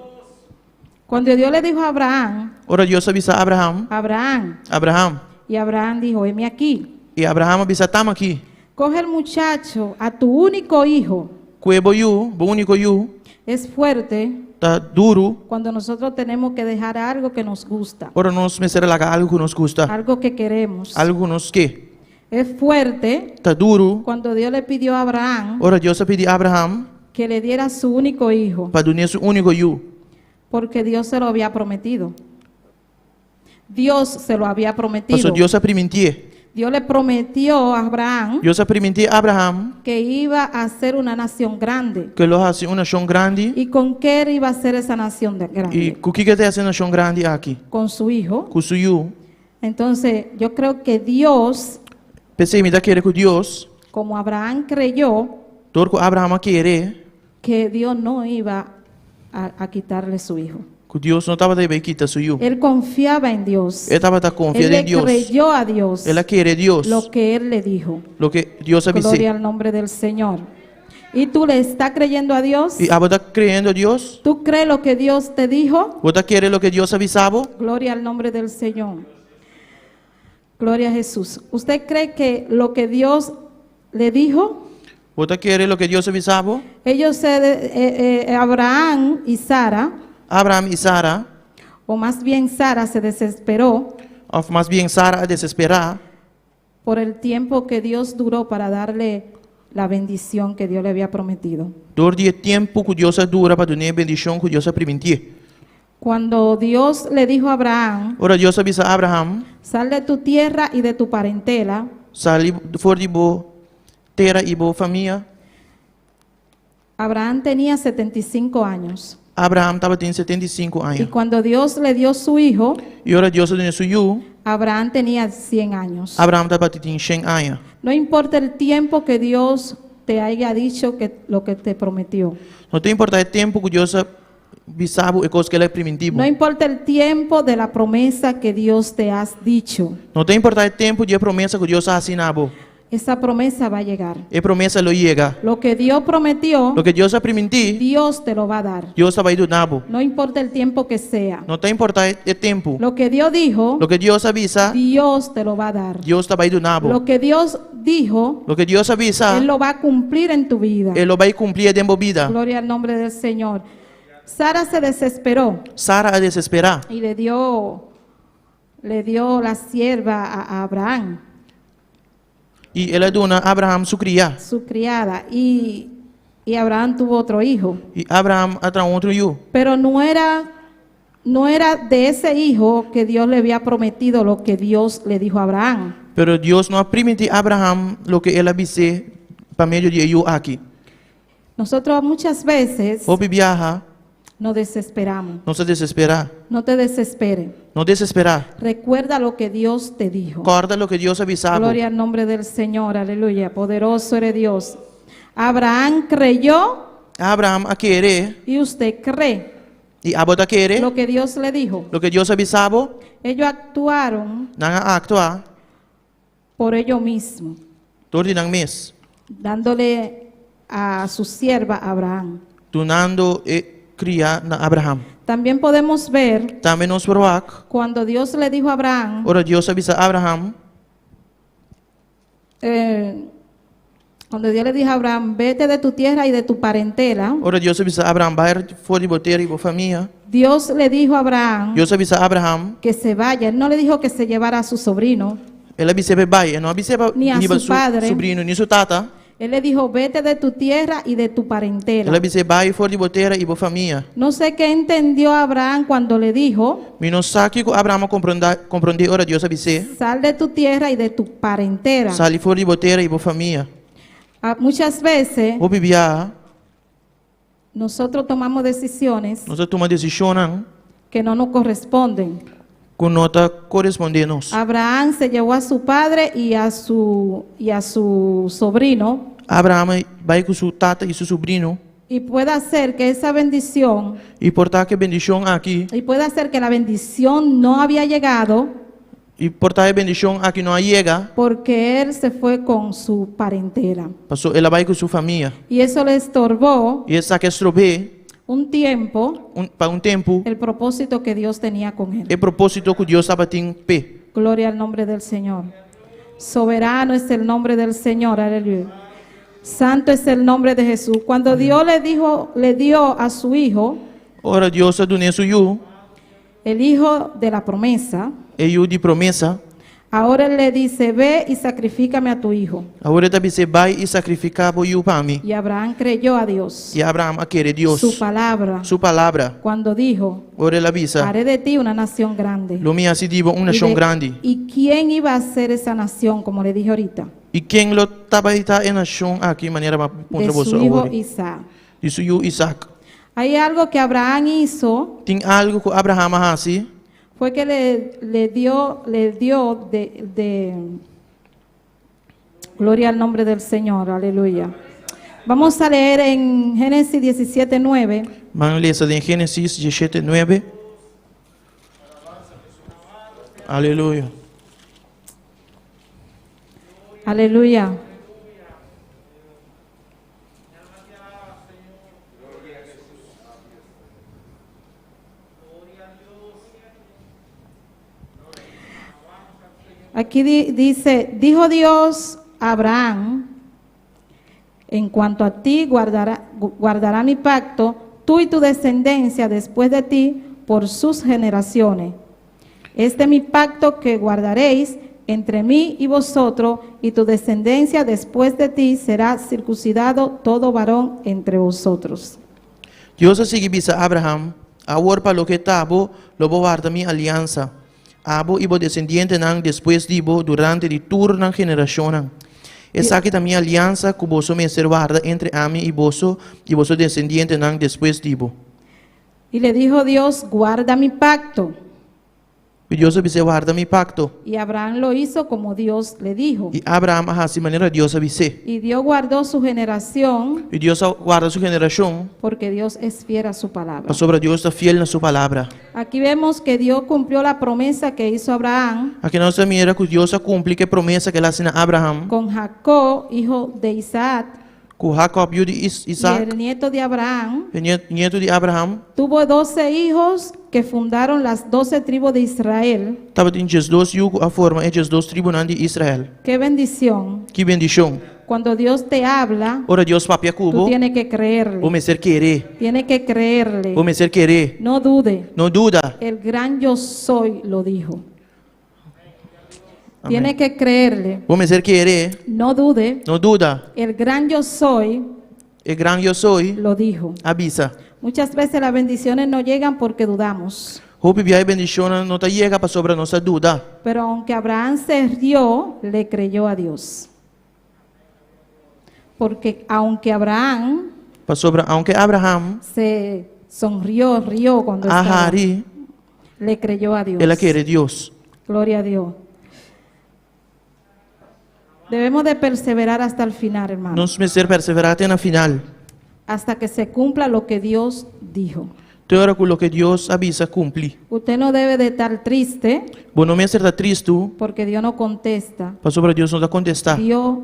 Cuando Dios le dijo a Abraham, Ora Deus avisa a Abraham, Abraham, y Abraham dijo, heme aquí, e Abraham avisa tama aqui. coge el muchacho, a tu único hijo. Cuebo you, bo único you, Es fuerte tá duro. cuando nosotros tenemos que dejar algo que nos gusta, Ora nos mesera laga algo que nos gusta, algo que queremos. algo que nos que. Es fuerte Tá duro. cuando Dios le pidió a Abraham Ora Deus pediu a Abraham que le diera su único hijo, para dar su único you, porque Dios se lo había prometido. Dios se lo había prometido. pastor Deus permitir. Dios le prometió a Abraham Deus permitir a Abraham que iba a ser una nación grande. que lo hace una nação grande. ¿Y con qué él iba a ser esa nación E grande? o que que tá sendo nação grande aqui? Con su hijo. Com seu you. Entonces, yo creo que Dios, Pensei me dá querer com Deus, como Abraham creyó todo que Abraham querer, que Dios no iba a quitarle su hijo. que Deus não estava daí para quitar seu you. Él confiaba en Dios. Ele estava Él confiando le em Deus. creyó a Dios Ela querer Deus, lo que él le dijo. lo que Deus avisou. Gloria al nombre del Señor. ¿Y tú le estás creyendo a Dios? E aba tá crendo a Deus, ¿Tú crees lo que Dios te dijo? você querer lo que Deus avisava. Gloria al nombre del Señor. Gloria a Jesús. ¿Usted cree que lo que Dios le dijo? Você querer lo que Deus avisava. Ellos, Abraham y Sara, Abraham e Sara, o más bien Sara, se desesperó ou mais bem Sara a desesperar por el tiempo que Dios duró para darle la bendición que Dios le había prometido. durante o tempo que Deus dura para dar a bendição que Deus permitir. Cuando Dios le dijo a Abraham, Ora Deus avisa a Abraham, sal de tu tierra y de tu parentela, sali fora de bo terra e bo família. Abraham tenía 75 años. Abraham estava tendo 75 Y anos. cuando Dios le dio su hijo, E ora Deus deu seu you, Abraham tenía 100 años. Abraham estava tendo 100 anos. No importa el tiempo que Dios te haya dicho que lo que te prometió. Não tem importado o tempo que Deus avisava e coisa que ele permitiu. No importa el tiempo de la promesa que Dios te has dicho. Não tem importado o tempo de promessa que Deus assinava. Esa promesa va a llegar. E promessa lo chega. Lo que Dios prometió, Lo que Deus permitir, Dios te lo va a dar. Deus vai dar. No importa el tiempo que sea. Não tem importado o tempo. Lo que Dios dijo, Lo que Deus avisa, Dios te lo va a dar. Deus vai dar. Lo que Dios dijo, Lo que Deus avisa, Él lo va a cumplir en tu vida. Ele vai cumprir dentro da vida. Gloria al nombre del Señor. Sara se desesperó Sara a desesperar. y le dio la sierva a Abraham, E ela dona Abraham su cria. su criada, y Abraham tuvo otro hijo. E Abraham atra outro you. Pero no era de ese hijo que Dios le había prometido lo que Dios le dijo a Abraham. Pero Deus não permite a Abraham lo que ele avise para meio de eu aqui. Nosotros muchas veces Ou viaja, nos desesperamos. não se desesperar. No te desesperes. Não desesperar. Recuerda lo que Dios te dijo. Acorda lo que Deus avisava. Gloria al nombre del Señor, aleluya. Poderoso eres Dios. Abraham creyó Abraham a querer y usted cree e Abot a querer lo que Dios le dijo. lo que Deus avisava. Ellos actuaron Não actua por ellos mismos, todo ng mes. dándole a su sierva Abraham. Tunando e cria na Abraham. También podemos ver Também nos provoca. cuando Dios le dijo a Abraham, Ora Deus avisa a Abraham. cuando Dios le dijo a Abraham, vete de tu tierra y de tu parentela, Ora Deus avisa a Abraham. Vai fora de boteira e bo família. Dios le dijo a Abraham Deus avisa a Abraham. que se vaya. Él no le dijo que se llevara a su sobrino. Ele avisa bai. Não avisa Ni a su padre. sobrinho, nem su tata. Él le dijo, vete de tu tierra y de tu parentela. Ele avisa bai fora de boteira e bo família. No sé qué entendió Abraham cuando le dijo, Mi non sa que Abraham compreende ora Deus avisa. sal de tu tierra y de tu parentela. Sali fora de boteira e bo família. Muchas veces Ou bibia, nosotros tomamos decisiones nós tomamos decisão que no nos corresponden. com nota correspondemos. Abraham se llevó a su padre y a su sobrino, Abraham vai com seu tata e seu sobrinho y puede hacer que esa bendición, e portar que bendição aqui y puede hacer que la bendición no había llegado Y por tal bendición aquí no llega, porque él se fue con su parentela. pasó él va con su familia. Y eso le estorbó Y esa que estrobé un tiempo para un tiempo el propósito que Dios tenía con él. el propósito que Dios estaba teniendo. Gloria al nombre del Señor. Soberano es el nombre del Señor, aleluya. Santo es el nombre de Jesús. Cuando Dios le dio a su hijo, Ora Dios ha dado suyo, el hijo de la promesa, eu de promesa. ahora él le dice, ve y sacrifícame a tu hijo. Agora também você vai e sacrificar o para mim. Y Abraham creyó a Dios, E Abraão a querer Deus. su palabra, Sua palavra. cuando dijo, Ora ela avisa. haré de ti una nación grande. Lo me hace divo uma Y nação de- grande. ¿Y quién iba a ser esa nación, como le dije ahorita? E quem lo estava aí em nação aqui maneira para De contra você su hijo agora. Isaac. De seu Isaac. Hay algo que Abraham hizo, Tem algo que Abraão faz. fue que le dio gloria al nombre del Señor, aleluya. Vamos a leer en Génesis 17:9. Vamos ler em Gênesis 17:9. Aleluia. Aleluya. Aquí dice, dijo Dios a Abraham, en cuanto a ti guardará mi pacto, tú y tu descendencia después de ti por sus generaciones. Este mi pacto que guardaréis entre mí y vosotros, y tu descendencia después de ti será circuncidado todo varón entre vosotros. Deus seguibisa Abraham, agora para lo que tabo, lo guarda mi aliança. Abo e bo descendiente nang depois dibo durante de turna geração. Essa aqui também aliança que você me guarda entre a mim e você descendiente nang depois dibo. Y le dijo Dios, guarda mi pacto. E Deus avise guarda mi pacto. Y Abraham lo hizo como Dios le dijo. E Abraham assim maneira Deus avise. Y Dios guardó su generación E Deus guarda sua geração. porque Dios es fiel a su palabra. Sobre Deus está fiel na sua palavra. Aquí vemos que Dios cumplió la promesa que hizo Abraham Aqui nós mira que Deus cumpre a promessa que ele assina a Abraham. con Jacob, hijo de Isaac, Com Jacob e de y Isaac, el nieto de Abraham. o neto de Abraham. Tuvo 12 hijos que fundaron las 12 tribus de Israel. Estava em 12 yugo a forma e 12 tribunais de Israel. Qué bendición. Que bendição. Cuando Dios te habla, Ora Deus papia tú cubo. tienes que creerle. O me ser querer. Tienes que creerle. O me ser querer. No dude. Não duda. El gran yo soy lo dijo. Tiene que creerle. O me ser querer. No dude. Não duda. El gran yo soy E gran eu sou. lo dijo. Avisa. Muchas veces las bendiciones no llegan porque dudamos. Hope via bendição não está chega para sobre nossa dúvida. Pero aunque Abraham se rió, le creyó a Dios. Porque aunque Abraham Para sobre aunque Abraham se rió cuando estaba, ahari, le creyó a Dios. ela quer Deus. Gloria a Dios. Debemos de perseverar hasta el final, hermano. Nós me ser perseverar até na final. Hasta que se cumpla lo que Dios dijo. Teora com o que Deus avisa cumpre. Usted no debe de estar triste Bom, não me ser da triste, porque Dios no contesta. para sobre Deus não está contestar. Dios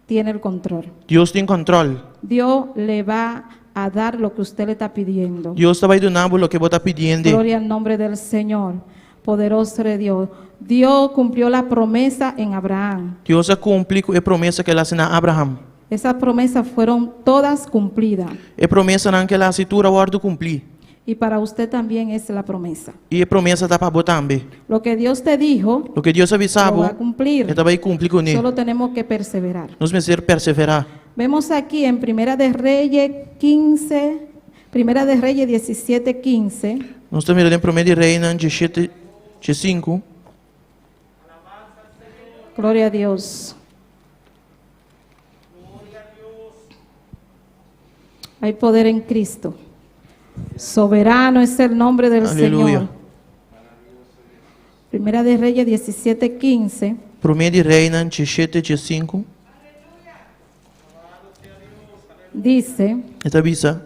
tiene el control. Deus tem controle. Dios le va a dar lo que usted le está pidiendo. Deus está dando o que você está pedindo. Gloria al nombre del Señor. Poderoso de Dios. Dios cumplió la promesa en Abraham. Deus cumpre a promessa que ele assina a Abraham. Esas promesas fueron todas cumplidas. A promessa não que ele assina guarda cumprir. Y para usted también es la promesa. E a promessa está para você também. Lo que Dios te dijo, O que Deus lo avisava, va a cumplir. ele vai cumprir com ele. Solo tenemos que perseverar. Nós me ser perseverar. Vemos aquí en Primera de Reyes 15, Primera de Reyes 17:15. Nós estamos mirando em 1 de Reina 17:5. Gloria a Dios. Hay poder en Cristo. Soberano es el nombre del Aleluya. Señor. Primera de Reyes 17:15. 1 de Reina 17:5. Dice, Esta avisa.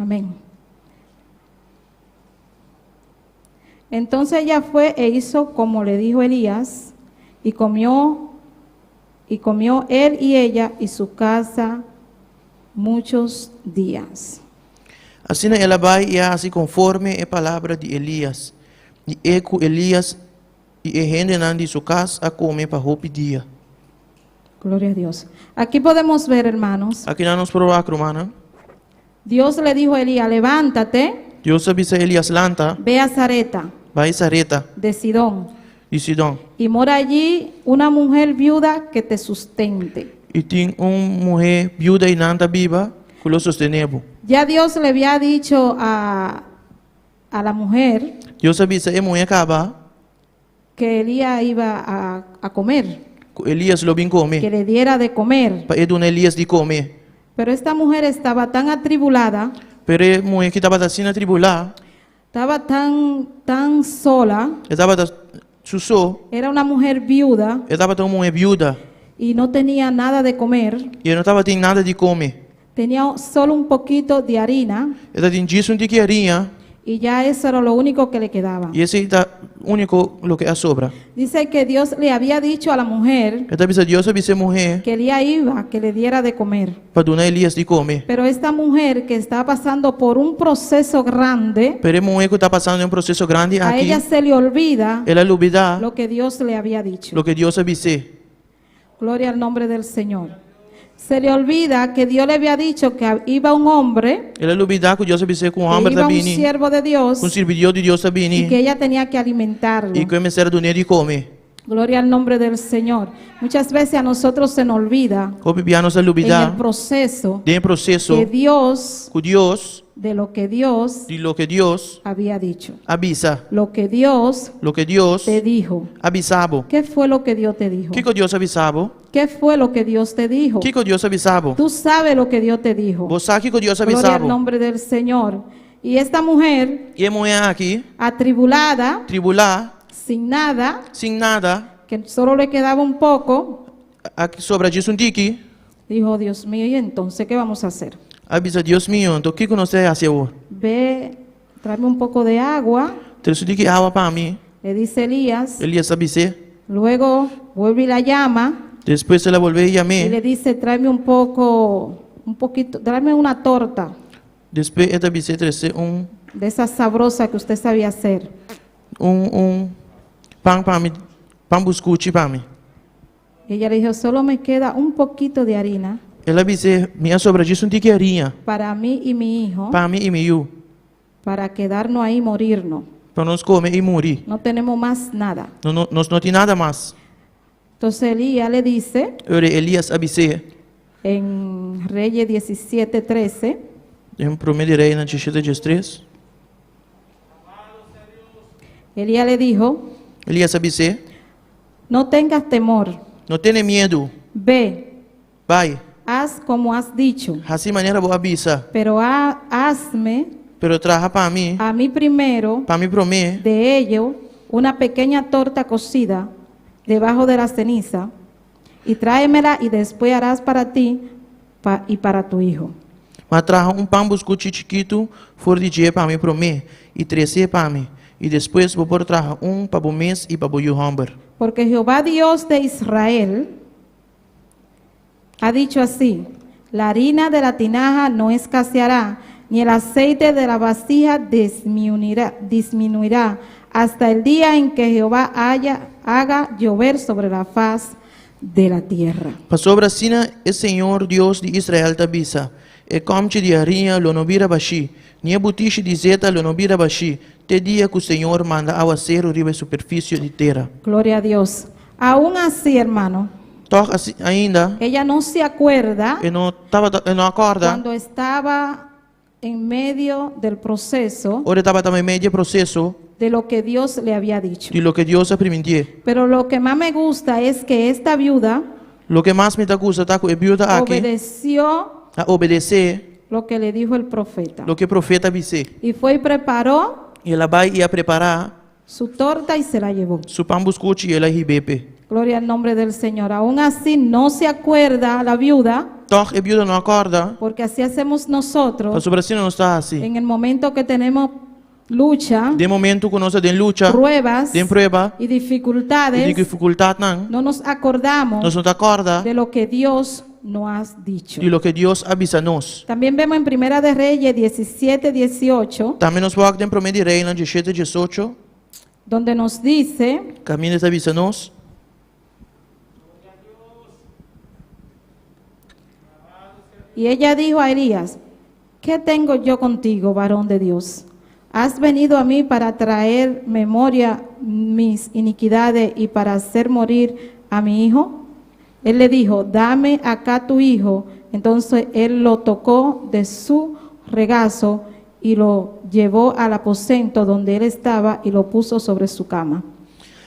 Amén. Entonces ella fue e hizo como le dijo Elías, y comió él y ella y su casa muchos días. Assim ela vai e hace conforme a palavra de Elias. E eco Elias e rendenan de sua casa a comer para roupa dia. Gloria a Dios. Aquí podemos ver, hermanos, Aqui nós nos provar, hermana. Dios le dijo a Elías, levántate, Deus avisa Elias lanta, ve a Sareta vai Sareta de Sidón de Sidom. y mora allí una mujer viuda que te sustente. E tem mulher viúva e nanta viva que lo sostenebo. Ya Dios le había dicho a la mujer Deus avisa a mulher acaba, que Elías iba a comer, Elias lo bem que come, le diera de comer. para dar Elias de comer. Pero esta mujer estaba tan atribulada, Pero a mulher que estava assim atribulada, estaba tan sola, estava susou, era una mujer viuda estava tão mulher viúva y no tenía nada de comer, e não estava tendo nada de comer. tenía solo un poquito de harina Ela tinha disso de queria y ya eso era lo único que le quedaba. e esse é o único lo que a sobra. Dice que Dios le había dicho a la mujer Ela avisa Deus avisa a mulher que Elías iba, que le diera de comer. para dar Elias de comer. Pero esta mujer que está pasando por un proceso grande, Pero a mulher que está passando um processo grande a aqui, ella se le olvida ela olvida lo que Dios le había dicho. lo que Deus avisa. Gloria al nombre del Señor. Se le olvida que Dios le había dicho que iba un hombre, Ela olvida que Deus avisa com o que homem iba un também, siervo de Dios com o servidor de Deus y que também, ella tenía que alimentarlo. e que começar a dar de comer. Gloria al nombre del Señor. Muchas veces a nosotros se nos olvida O bibiano se en el olvida proceso de processo que Dios, que Deus, de lo que Dios de lo que Deus había dicho, avisa, lo que Dios lo que Deus te dijo. avisava. ¿Qué fue lo que Dios te dijo? O que Deus avisava? ¿Qué fue lo que Dios te dijo? O que Deus avisava? Tú sabes lo que Dios te dijo. Você sabe que Deus Gloria al avisava? nombre del Señor. Y esta mujer, E a mulher aqui, atribulada, tribular, sin nada, sem nada, que solo le quedaba un poco, aqui sobra disso um tique, dijo, Dios mío, ¿y entonces qué vamos a hacer? avisa Deus meu, então o que nós temos a fazer? Ve, tráeme un poco de agua, Trouxe de água para mim, le dice Elías. Elias avisa. Luego vuelve y la llama Depois ela volveu e y le chamei. dice, tráeme un poquito, tráeme una torta Depois ela avisa trouxe de esa sabrosa que usted sabía hacer. pão para mim, pão biscoito para mim. Y ella le dijo, solo me queda un poquito de harina Ela avisa, minha sobra disso um tiqueirinha, para mí y mi hijo, para mim e meu, para quedarnos ahí y morirnos. para nós comer e morrer. No tenemos más nada. Nós não tem nada mais. Entonces Elías le dice Elias avisa, en Reyes 17:13, em 1 Rei na 17:3, Elías le dijo, Elias avisa, no tengas temor, não tenha medo, ve, vai, haz como has dicho, assim maneira vou avisa, pero hazme pero traga para a mí primero mim prometer, de ello una pequeña torta cocida debajo de la ceniza y tráemela y después harás para ti y para tu hijo. mas traga pão biscoito chiquito, fora de dia para mim prometer, e 13 para mim, e depois vou por traga para o mês e para o Johamber. Porque Jehová Dios de Israel ha dicho así, la harina de la tinaja no escaseará, ni el aceite de la vasija disminuirá, hasta el día en que Jehová haga llover sobre la faz de la tierra. Para sobre a sina, o Senhor Deus de Israel te avisa, e comte de arinha lo não vira baixi, nem a butiche de zeta lo não vira baixi, te dia que o Senhor manda aguaceiro riba a superfície de terra. Gloria a Dios. Aún así, hermano, Toch assim, ainda, ella no se acuerda e não acorda, cuando estaba en medio del proceso ora estava também meio processo de lo que Dios le había dicho. de lo que Deus permitiu. Pero lo que más me gusta es que esta viuda Lo que mais me gusta está com a viúva aqui, obedeció a obedecer lo que le dijo el profeta. lo que o profeta disse. Y fue y preparó E ela vai ia preparar su torta y se la llevó. su pão biscoito e ela ribepe. Gloria al nombre del Señor. Aún así no se acuerda la viuda Toch a viúva não acorda, porque así hacemos nosotros mas o Brasil não está assim. en el momento que tenemos lucha, De momento que nós temos luta, pruebas tem prova, y e dificultades, dificuldade não, no nos acordamos nós não acorda de lo que Dios nos ha dicho. de lo que Deus avisa nós. También vemos en Primera de Reyes 17, 18, Também nós vamos em 1 de Reina 17, 18, donde nos dice, caminho de avisa nós. y ella dijo a Elías, ¿qué tengo yo contigo, varón de Dios? ¿Has venido a mí para traer memoria mis iniquidades y para hacer morir a mi hijo? Él le dijo, dame acá tu hijo. Entonces él lo tocó de su regazo y lo llevó al aposento donde él estaba y lo puso sobre su cama.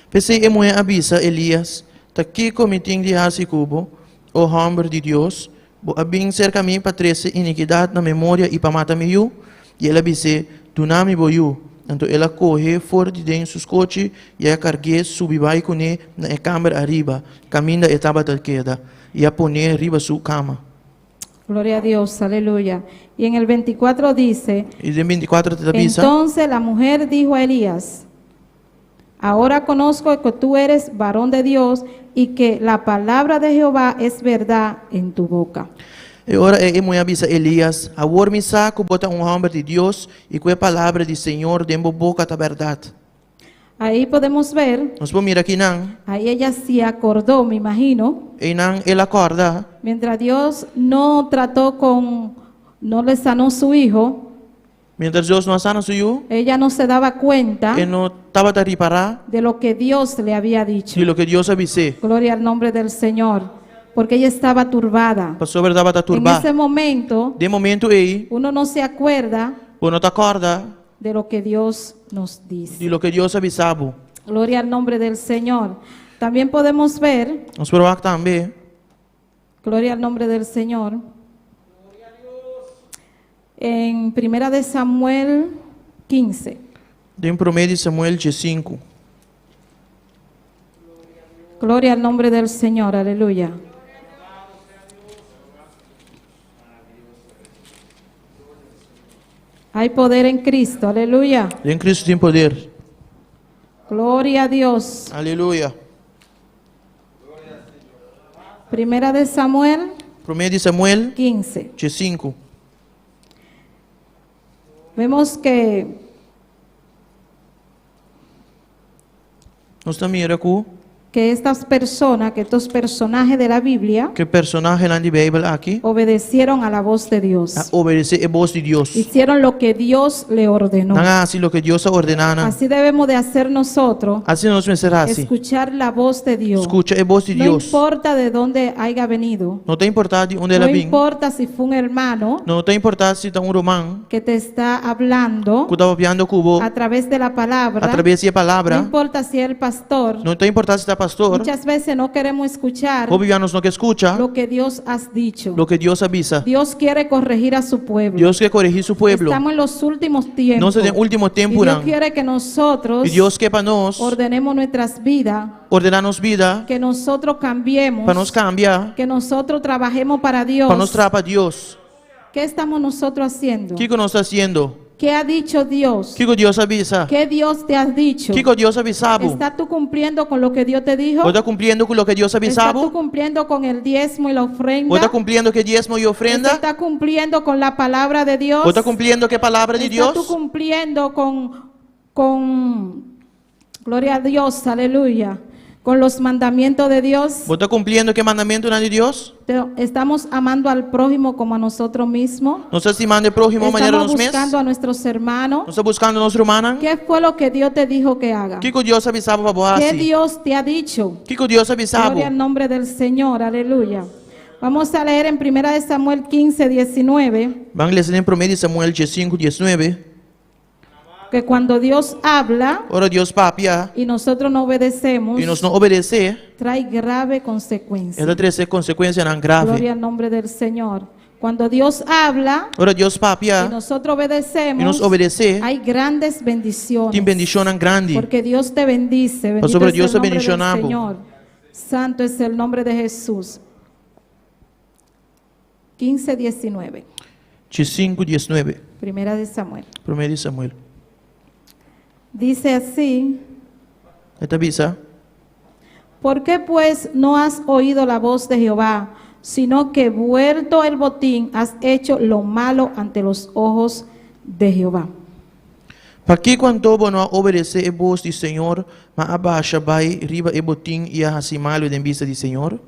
Pensei, a mulher avisa Elias, tá aqui comitim de hasi cubo, o homem de Deus, bo abin cerca mim para trazer iniquidade na memória e para matar me eu, e ela disse, tu não me boiu. Então ela corre fora de dentro dos coches e a carguei subi vai com ele na câmara arriba, caminha e estava da queda, e a poner arriba sua cama. Gloria a Dios, aleluya. Y en el 24 dice, E em 24 te avisa, entonces la mujer dijo a Elías, ahora conozco que tú eres varón de Dios y que la palabra de Jehová es verdad en tu boca. e ora a mulher avisa Elias, agora me saco bota homem de Deus e com a palavra do Senhor dentro da boca da verdade. Ahí podemos ver, Nós vamos mirar aqui não, ahí ella se acordó, me imagino, e não ela acorda, mientras Dios no trató no le sanó su hijo, mientras Deus não sana suyo, ella no se daba cuenta e não estava a reparar de lo que Dios le había dicho. de lo que Deus avisou. Gloria al nombre del Señor, porque ella estaba turbada. Passou a verdade a En turbar. ese momento, De momento aí, uno no se acuerda ou não te acorda de lo que Dios nos de dice. lo que Deus avisava. Gloria al nombre del Señor. También podemos ver, Nós provar também, gloria al nombre del Señor, en Primera de Samuel 15. de 1 de Samuel 5. Gloria al nombre del Señor, aleluya. Hay poder en Cristo, aleluya. Em Cristo tem poder. Gloria a Dios. Aleluia. Primera de Samuel 1 de Samuel 15. 5. Vemos que Nós também era aqui, estas personas, que estos personajes de la Biblia que personagem lá de Bíblia aqui, obedecieron a la voz de Dios. a obedecer a voz de Deus. Hicieron lo que Dios le ordenó. Não assim lo que Deus ordenara. Así debemos de hacer nosotros, Assim nós vamos ser assim. escuchar la voz de Dios. Escucha a voz de No Deus. importa de dónde haya venido. Não tem importado de onde No ela vem. importa si fue un hermano Não tem importado se está romano que te está hablando que estava piando cubo a través de la palabra. através da No palavra. importa si es el pastor. Não tem importado se está pastor. Muchas veces no queremos escuchar Bolivianos não que escucha lo que Dios ha dicho. lo que Deus avisa. Dios quiere corregir a su pueblo. Deus quer corrigir seu pueblo. Estamos en los últimos tiempos. Nós estamos no último Y tempo, Dios não. quiere que nosotros E Deus quer para nós ordenemos nuestras vidas, ordenar nos vida, que nosotros cambiemos, para nos cambiar, que nosotros trabajemos para Dios. para nos trabalhar para Deus. ¿Qué estamos nosotros haciendo? O que nós está fazendo? ¿Qué ha dicho Dios? O que Deus avisa? ¿Qué Dios te ha dicho? O que Deus avisava? ¿Estás tú cumpliendo con lo que Dios te dijo? Ou está cumprindo com o que Deus ¿Estás avisava? tú cumpliendo con el diezmo y la ofrenda? Ou está cumprindo que diezmo e ofrenda? ¿Estás cumpliendo con la palabra de Dios? Ou está cumprindo que a palavra de ¿Estás tú Deus? cumpliendo con gloria a Dios, aleluya, con los mandamientos de Dios? Ou está cumprindo que mandamento não é de Deus? ¿Estamos amando al prójimo como a nosotros mismos? Nós estamos estimando o próximo maneira ¿Estamos nos mesmos? buscando a nuestros hermanos? Nós estamos buscando nosso irmão? ¿Qué fue lo que Dios te dijo que haga? O que Deus avisava para você? ¿Qué Dios te ha dicho? O que Deus avisava? Gloria al nombre del Señor, aleluya. Vamos a leer en 1 de Samuel 15, 19, Vamos ler em 1 de Samuel 5, 19. que cuando Dios habla Ora Deus papia y nosotros no obedecemos, e nós não obedecer, trae grave consecuencia. ela traz consequência não grave. Gloria al nombre del Señor. Cuando Dios habla Ora Deus y papia nosotros e nós obedecemos, obedecer, hay grandes bendiciones. tem bendição não grande. Porque Dios te bendice. Bendito sobre es Dios el te nombre del bendicionamos. Señor. Santo es el nombre de Jesús. 15:19. 5:19. Primera de Samuel. 1 de Samuel. Dice así: Esta bisa. ¿Por qué pues no has oído la voz de Jehová, sino que vuelto el botín has hecho lo malo ante los ojos de Jehová? Para que quando não obedece a voz do Senhor, mas abaixa vai riba e botim e a malo de vista do Senhor?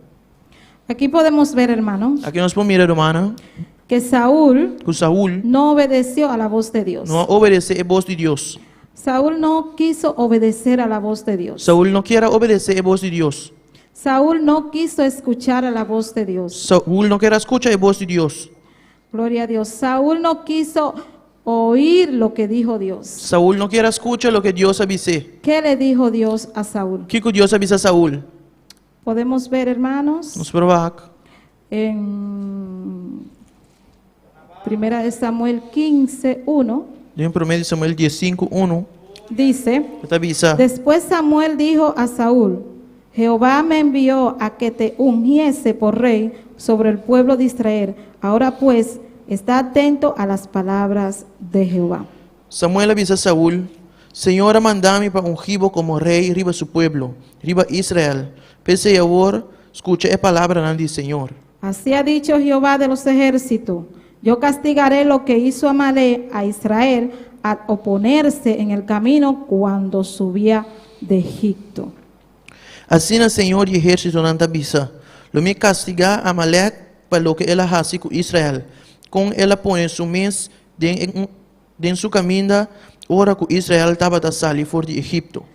Aquí podemos ver, hermanos, Aqui nós podemos mirar, hermana, que Saúl que Saúl no obedeció a la voz de Dios. não obedece a voz de Deus. Saúl no quiso obedecer a la voz de Dios. Saúl não quer obedecer a voz de Deus. Saúl no quiso escuchar a la voz de Dios. Saúl não quer escutar a voz de Deus. Gloria a Dios. Saúl no quiso oír lo que dijo Dios. Saúl não quer escutar o que Deus avise. ¿Qué le dijo Dios a Saúl? O que Deus avisa a Saúl? Podemos ver, hermanos, Nos provar. en Primera de Samuel 15:1 Em 1 Samuel 15:1, dice: esta avisa. Después Samuel dijo a Saúl: Jehová me envió a que te ungiese por rey sobre el pueblo de Israel. Ahora pues, está atento a las palabras de Jehová. Samuel avisa a Saúl: Senhor, mandame para ungir como rei riba su pueblo, riba Israel. Pese ahora, escucha a palavra do Senhor. Así ha dicho Jehová de los ejércitos: yo castigaré lo que hizo Amalek a Israel al oponerse en el camino cuando subía de Egipto. Assim o Senhor de exército não avisa: lo me castigar a Amalek para lo que ela hace com Israel, com ela põe su mês den su caminho, ora que Israel estava a salir fora de Egipto.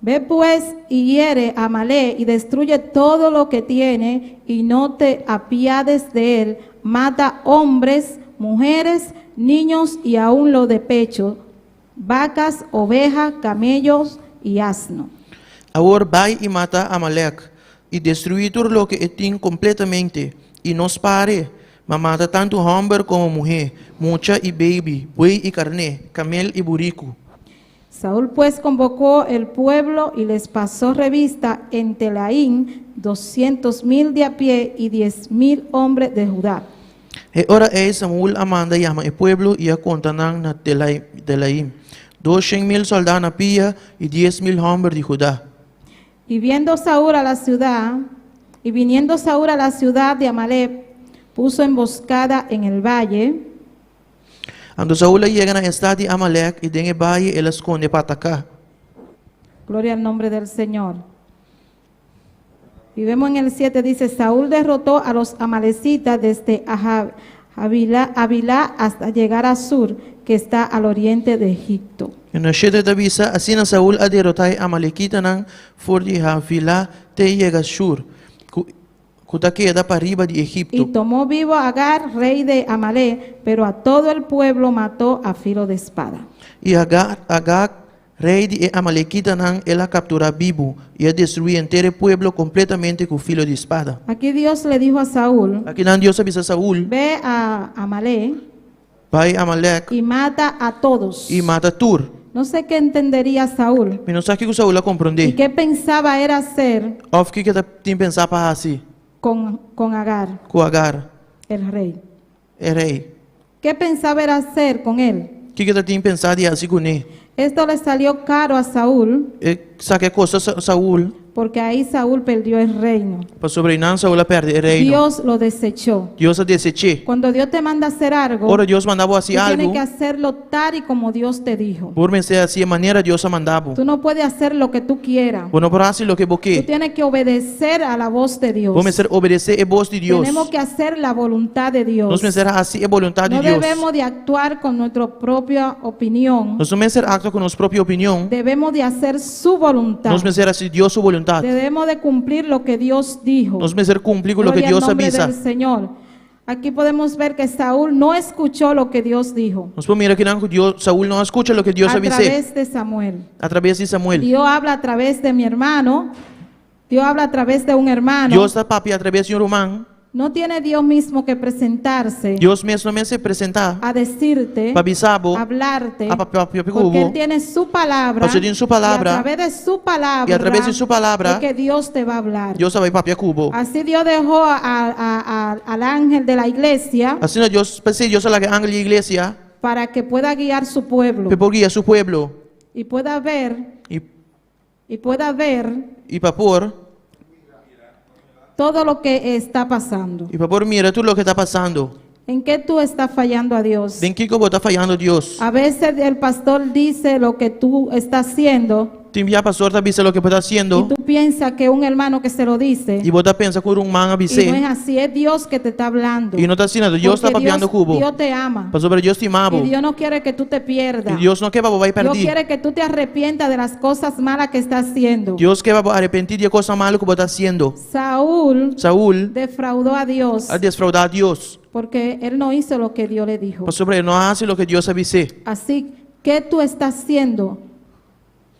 Ve pues y hiere a Amalek y destruye todo lo que tiene y no te apiades de él. Mata hombres, mujeres, niños y aún lo de pecho, vacas, ovejas, camellos y asno. Agora vai e mata Amalek e destrui tudo o que tem completamente e nos pare, mas mata tanto homem como mulher, mucha e baby, buey e carne, camel e burico. Saúl pues convocó el pueblo y les pasó revista en Telaín 200,000 de a pie y 10,000 hombres de Judá. E ora Samuel amanda llama el pueblo e a contanan na Telaim, 200,000 soldados na pia e 10,000 hombres de Judá. Y viniendo Saúl a la ciudad de Amalek, puso emboscada en el valle. Quando Saúl chega na cidade de Amalek e den valle, ele esconde para atacar. Gloria al nombre del Señor. Y vemos en el 7, dice: Saúl derrotó a los amalecitas desde Avilá hasta llegar a Sur, que está al oriente de Egipto. E na chega da visa, assim Saúl a derrotar a Amalekita nan for de Havilá te chega a Shur, que queda para arriba de Y Egipto. tomó vivo a Agar, rey de Amalek, pero a todo el pueblo mató a filo de espada. E Agag, rei de Amalekita nan, ela captura vivo e a destruir inteiro o pueblo completamente com filo de espada. Aquí Dios le dijo a Saúl: Aqui nan Deus avisa Saúl, ve a Amalek vai a Amalek y mata a todos. e mata Tur. No sé qué entendería Saúl Mas não sabe o que Saúl a y compreender. qué pensaba era hacer Of que tem pensar para assim, con Agar, com Agar, el rey. é rei. ¿Qué pensaba era hacer con él? O que tem pensado de assim com ele? Esto le salió caro a Saúl, Sabe que costa Saúl? porque ahí Saúl perdió el reino. Para sobreinar Saúl a perder o reino. Dios lo desechó. Deus a desechou. Cuando Dios te manda a hacer algo, Ora Deus mandava tú assim tienes algo. que hacerlo tal y como Dios te dijo. Por vencer assim a maneira Deus a mandava. Tú no puedes hacer lo que tú quieras. Bueno, por assim lo que Tú boque. tienes que obedecer a la voz de Dios. Vamos ser obedecer a voz de Deus. Tenemos que hacer la voluntad de Dios. Nós vamos ser assim a vontade No de Deus. debemos de actuar con nuestra propia opinión. Nós vamos ser acto com nossa própria opinião. Debemos de hacer su voluntad. Nós vamos ser assim Deus sua vontade. Debemos de cumplir lo que Dios dijo. Nós vamos ser cumprir com o que Gloria al Deus nombre avisa. del Señor. Aquí podemos ver que Saúl no escuchó lo que Dios dijo Nós podemos mirar que não, Saúl não escuta o que Deus a avisa través de Samuel. através de Samuel. Dios habla a través de mi hermano. Dios habla a través de un hermano. Deus está papi através de um romano. No tiene Dios mismo que presentarse Deus mesmo se apresentar a decirte, para bisabo, a hablarte, a papel porque Él tiene su palabra, Porque tiene su palabra, y a través de su palabra, y a través de su palabra, es que Dios te va a hablar. Deus vai papel cubo. Así Dios dejó al ángel de la iglesia Assim Deus, pensei Deus lá que a igreja para que pueda guiar su pueblo para guiar seu pueblo y pueda ver e para pôr todo lo que está pasando. e para pôr mira tudo o que está passando. ¿En qué tú estás fallando a Dios? Em que eu vou estar falhando Deus? A veces el pastor dice lo que tú estás haciendo Tem via pastor tá vendo o que está y fazendo tú piensas que un hermano que se lo dice e você pensa que man a y no es dizer así, es Dios que te está hablando. e não está ensinando. Deus está Porque papiando cubo. Dios te ama Pastor, pero Deus te amava. y Dios no quiere que tú te pierdas. E Deus não quer para vai Dios perder. quiere que tú te arrepientas de las cosas malas que estás haciendo. Deus quer para arrepentir de coisa mala que você está fazendo. Saúl Defraudó a Dios a desfraudar a Deus. porque él no hizo lo que Dios le dijo. Pastor, pero não hace o que Deus avise. Así, ¿qué tú estás haciendo?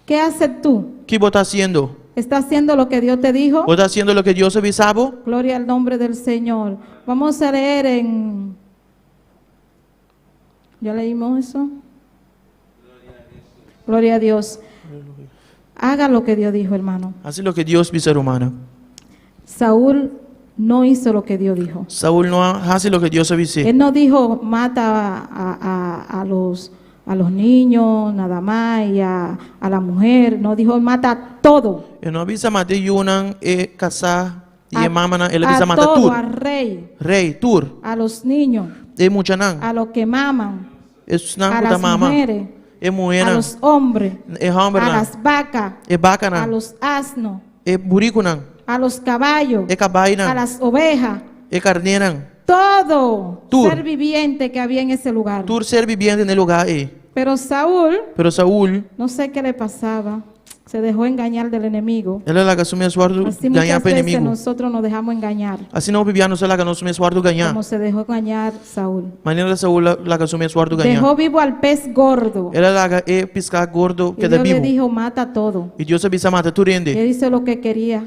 ¿Qué haces tú? Que você está fazendo? ¿Estás haciendo lo que Dios te dijo? Você está fazendo o que Deus avisava? Gloria al nombre del Señor. Vamos a leer en... ¿Ya leímos eso? Gloria a Dios. Haga lo que Dios dijo, hermano. Assim o que Deus avisou, humana. Saúl no hizo lo que Dios dijo. Saúl não hace o que Deus avise. Él no dijo mata a los niños nada más y a la mujer. No dijo mata todo. Ele não avisa matar Yunan e casar e A- mamana. Ele a avisa matar todo, tur. al rey, Rei, tur. a los niños, E muchanan. a los que maman, Isso a não cuta las mama. mujeres, E a moena. los hombres, E a hambernan. las vacas, E a bacanan. los asnos, E buricunan. a los caballos, E a cabainan. las ovejas, E carneran. todo Tur. ser viviente que había en ese lugar. Tur ser viviente no lugar. Pero Saúl, Pero Saúl, no sé qué le pasaba, se dejó engañar del enemigo. ele lá que assumiu o suor Así ganhar muchas para veces inimigo. nosotros nos dejamos engañar, Assim não vivia no lá que não assumiu o suor do ganhar. como se dejó engañar Saúl. Maneira Saúl lá que assumiu o suor do ganhar. Dejó vivo al pez gordo. Ele lá que piscar gordo Y que da Dios le vivo. dijo, mata todo. E Deus avisa mata tu Y rende. él hizo lo que quería,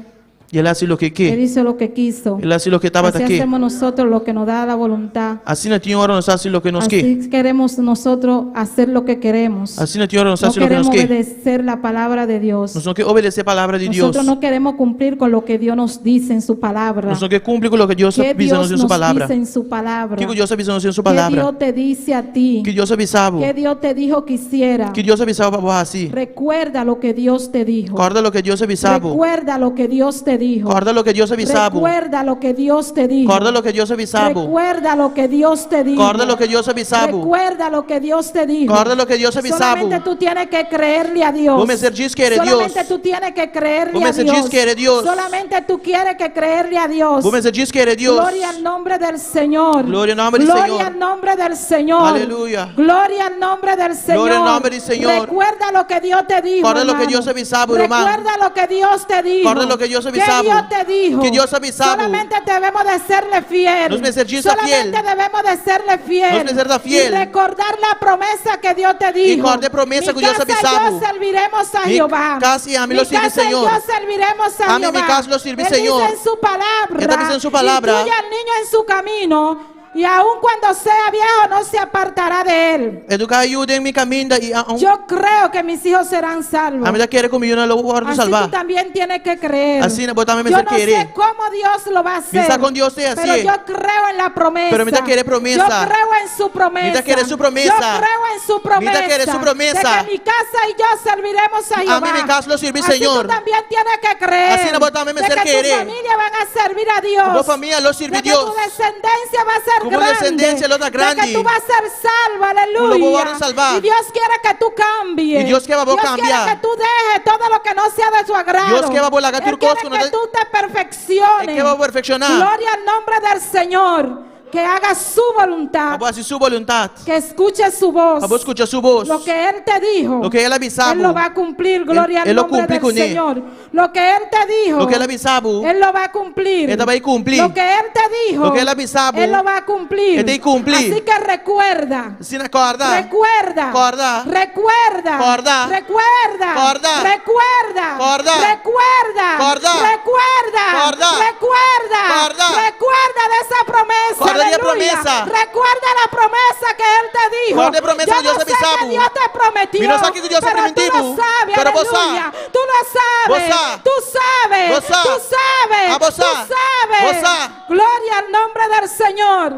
E ele assim o que él quer. hizo lo que quiso. Ele assim o que estava Así aqui. hacemos nosotros lo que nos da la voluntad. Assim não tinha hora nós assim o que nos quer. Así queremos nosotros hacer lo que queremos. Assim não tinha hora nós No assim o que nos queremos quer. obedecer la palabra de Dios. Nós não quer obedecer a palavra de Deus. Nosotros no queremos cumplir con lo que Dios nos dice en su palabra. Nós não quer cumprir com o que Deus ¿Qué avisa Dios em sua nos palavra. dice en su palabra? Que Deus avisa em sua ¿Qué palavra. Dios te dice a ti? Que Deus avisava. ¿Qué Dios te dijo que hiciera? Que Deus avisava para você assim. Recuerda lo que Dios te dijo. Guarda o que Deus avisava. Recuerda lo que Dios te dijo. Guarda o que Deus avisava. Recuerda lo que Dios te dijo. Guarda o que Deus avisava. Recuerda lo que Dios te dijo. Guarda o que Deus avisava. Recuerda lo que Dios te dijo. Guarda o que Deus avisava. Solamente tú tienes que creerle a Dios. Vamos a dizer que é Deus. Solamente tú tienes que creerle Vamos a a dizer Dios. que é Deus. Solamente tú quieres que creerle a Dios. Vamos dizer que é Deus. Gloria al nombre del Señor. Gloria al nombre del Gloria Señor. al nombre del Señor. Aleluya. Gloria al nombre del Señor. Gloria al nombre del Señor. Recuerda lo que Dios te dijo. Guarda lo que hermano. Dios avisaba, hermano. Recuerda lo que Dios te dijo. Guarda lo que Dios avisaba. ¿Qué Dios te dijo? Que Dios avisaba. Solamente debemos de serle fiel. Nos merecemos Solamente fiel. debemos de serle fiel. Nos merecemos fiel. Y recordar la promesa que Dios te dijo. guardar promesa Mi que Dios casa y avisaba. yo serviremos a Mi Jehová. casa y a mí lo sirve casa y Señor. yo serviremos a A mí mi Jehová. casa lo sirve Él Señor. dice en su palabra. Él dice en su palabra. Instruye al niño en su camino. Y aun cuando sea viejo no se apartará de él. Educar ajuda em mi caminho e a Yo creo que mis hijos serán salvos. minha querer comigo na guarda Así salvar. tú también tienes que creer. Assim, botar minha Yo mesa no sé querer. cómo Dios lo va a hacer. Pensa com Deus é Pero assim. yo creo en la promesa. Pero mira quiere promesa. Yo creo en su promesa. Mira quiere su promesa. Yo creo en su promesa. Mira quiere su promesa. De que mi casa y yo serviremos a Jehová. mí mi casa lo sirve Así Señor. tú también tienes que creer. Así no botar minha de mesa que querer. tu familia van a servir a Dios. Boa família lo sirve de que Deus. tu descendencia va a ser Como grande. descendencia lo da grande. De que tú vas a ser salvo, Como lo aleluya. van a salvar. Y Dios quiere que tú cambies. Y Dios quiere que vos quiere cambiar. que tú dejes todo lo que no sea de su agrado. Dios quiere que vos hagas Él tu quiere cosa que que no- tú te perfecciones. É que vai perfeccionar. Gloria al nombre del Señor. Que haga su voluntad. Acabou assim sua vontade. Que escuche su voz. Acabou escuchar sua voz. Lo que Él te dijo. Lo que Ele avisava. Él lo va a cumplir. Gloria Él al lo nombre cumple del con Él. Señor. Lo que Él te dijo. Lo que Ele avisava. Él lo va a cumplir. Ele vai cumprir. Lo que Él te dijo. Lo que Ele avisava. Él lo va a cumplir. Ele tem que cumprir. Así que recuerda. Assim acorda. Recuerda. Acorda. Recuerda. Acorda. Recuerda. Acorda. Recuerda. Acorda. Recuerda. Acorda. Recuerda. Acorda. Recuerda. Acorda. Recuerda de esa promesa. Guarda de Aleluya. promesa. Recuerda la promesa que Él te dijo. Guarda de promesa Yo que Dios no te sé avisaba. que Dios te prometió. Mira, sabe que Dios te pero tú prometió. lo sabes, Pero vos aleluya. sabes. Tú lo sabes. Vos sabes. Tú sabes. Vos sabes. Tú sabes. Ah, vos Tú sabes. sabes. Vos sabes. Gloria al nombre del Señor.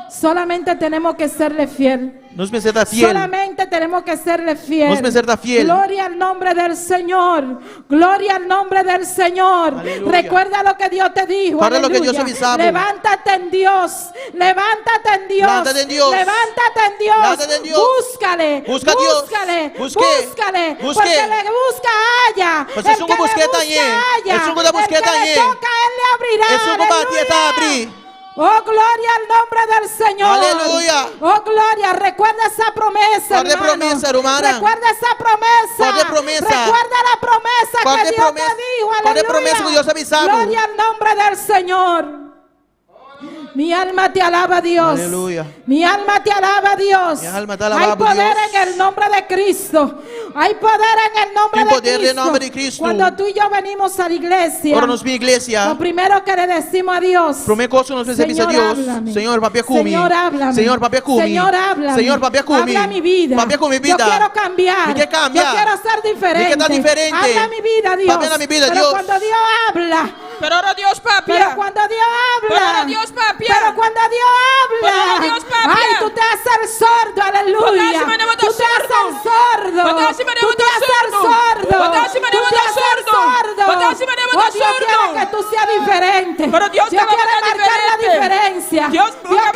Solamente tenemos que serle fiel. Nos me será fiel. Solamente tenemos que serle fiel. Nos me será fiel. Gloria al nombre del Señor. Gloria al nombre del Señor. Aleluya. Recuerda lo que Dios te dijo. Guarda lo que Aleluya. Dios avisaba. Levántate en Dios. Levántate en Dios. Levántate en Dios. Levántate en Dios. Levántate en Dios. Búscale. Busca a Dios. Búscale. Busque. Búscale. Busque. Porque le busca haya. Pues El es un que le busqueta busca allí. haya. Es un que le busqueta El que le allí. toca, Él le abrirá. Es un combate Aleluya. abrir. Oh, gloria al nombre del Señor. Aleluya. Oh, gloria. Recuerda esa promesa, Guarda hermano. promesa, hermana. Recuerda esa promesa. Guarda promesa. Recuerda la promesa Guarda que Dios promesa. te dijo. Guarda Aleluya. promesa que Dios avisaba. Gloria al nombre del Señor. Mi alma te alaba, Dios. Aleluya. Mi alma te alaba, Dios. Mi alma te alaba, Hay poder Dios. en el nombre de Cristo. Hay poder en el nombre Hay de poder en el Cristo. nombre de Cristo. Cuando tú y yo venimos a la iglesia, Ahora nos mi iglesia. lo primero que le decimos a Dios, Primeira coisa nos recebemos a Señor, Deus. háblame. Senhor, papia cumi. Señor, háblame. Senhor, papia cumi. Señor, háblame. Senhor, papia cumi. Habla mi vida. Papia cumi Yo vida. quiero cambiar. Me quer cambiar. Yo quiero ser diferente. Me quer estar diferente. Habla mi vida, Dios. Habla mi vida, Pero Dios. cuando Dios habla, Pero ahora Dios, papi. pero cuando Dios habla, Pero ahora Dios, papi. pero cuando Dios Pero habla, ahora Dios, papi. ay, tú te haces el sordo, aleluya. Potasi manemo Tú te haces el sordo. Potasi manemo Tú te haces el sordo. Potasi manemo Tú te haces el sordo. Potasi manemo Oh, Dios sordo. quiere que tú seas diferente. Pero Dios te va a quiere hacer marcar la diferente. diferencia. Dios quiere va a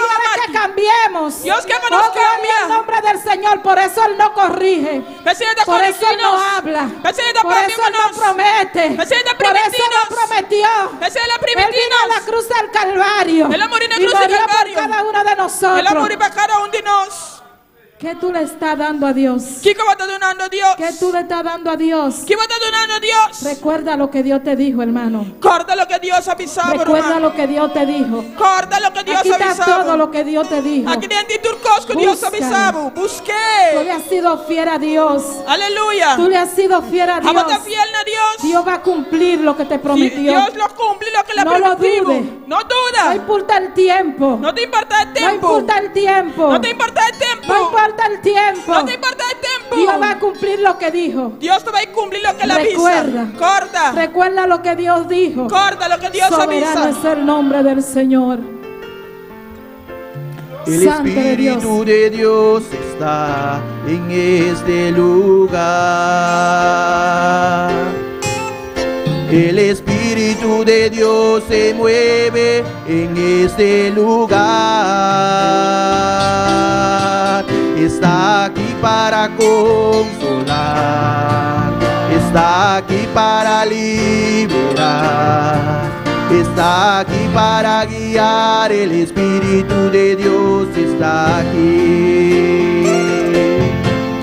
que cambiemos. Dios que nos Oh, gloria cambia. al nombre del Señor. Por eso Él no corrige. Presidente Por eso Él no Correcinos. habla. Presidente Por eso Él no Priminos. promete. Presidente Por eso Primitinos. no prometió. Presidente Él vino a la Primitinos. cruz del Calvario. Él murió en la y cruz del murió por Calvario. cada uno de Ele nosotros. amor para cada um de nós. ¿Qué tú le estás dando a Dios? Que eu vou estar donando a Deus? ¿Qué tú le estás dando a Dios? Que eu vou estar donando a Deus? Recuerda lo que Dios te dijo, hermano. Corta lo que Deus avisava, Recuerda irmão. lo que Dios te dijo. Corta lo que Deus Aquí está avisava. todo lo que Dios te dijo. Aqui dentro de turcos que Deus Búscale. avisava. Tú Busquei. le has sido fiel a Dios. Aleluia. Tú le has sido fiel a Vamos a estar Dios. fiel a Deus. Dios va a cumplir lo que te prometió. Deus lo cumple lo que le No lo prometió. dude. No No duda. importa el tiempo. No te importa el No tiempo. importa el tiempo. No te importa el tiempo. No importa el tiempo. No te importa el tiempo. Dios va a cumplir lo que dijo. Dios te va a cumplir lo que le Recuerda. avisa. Corta. Recuerda lo que Dios dijo. Corta lo que Dios Soberano avisa. es el nombre del Señor. El Santo de Dios. Espíritu de Dios está en este lugar. El Espíritu de Dios se mueve en este lugar. Está aquí para consolar. Está aquí para liberar. Está aquí para guiar. El Espíritu de Dios está aquí.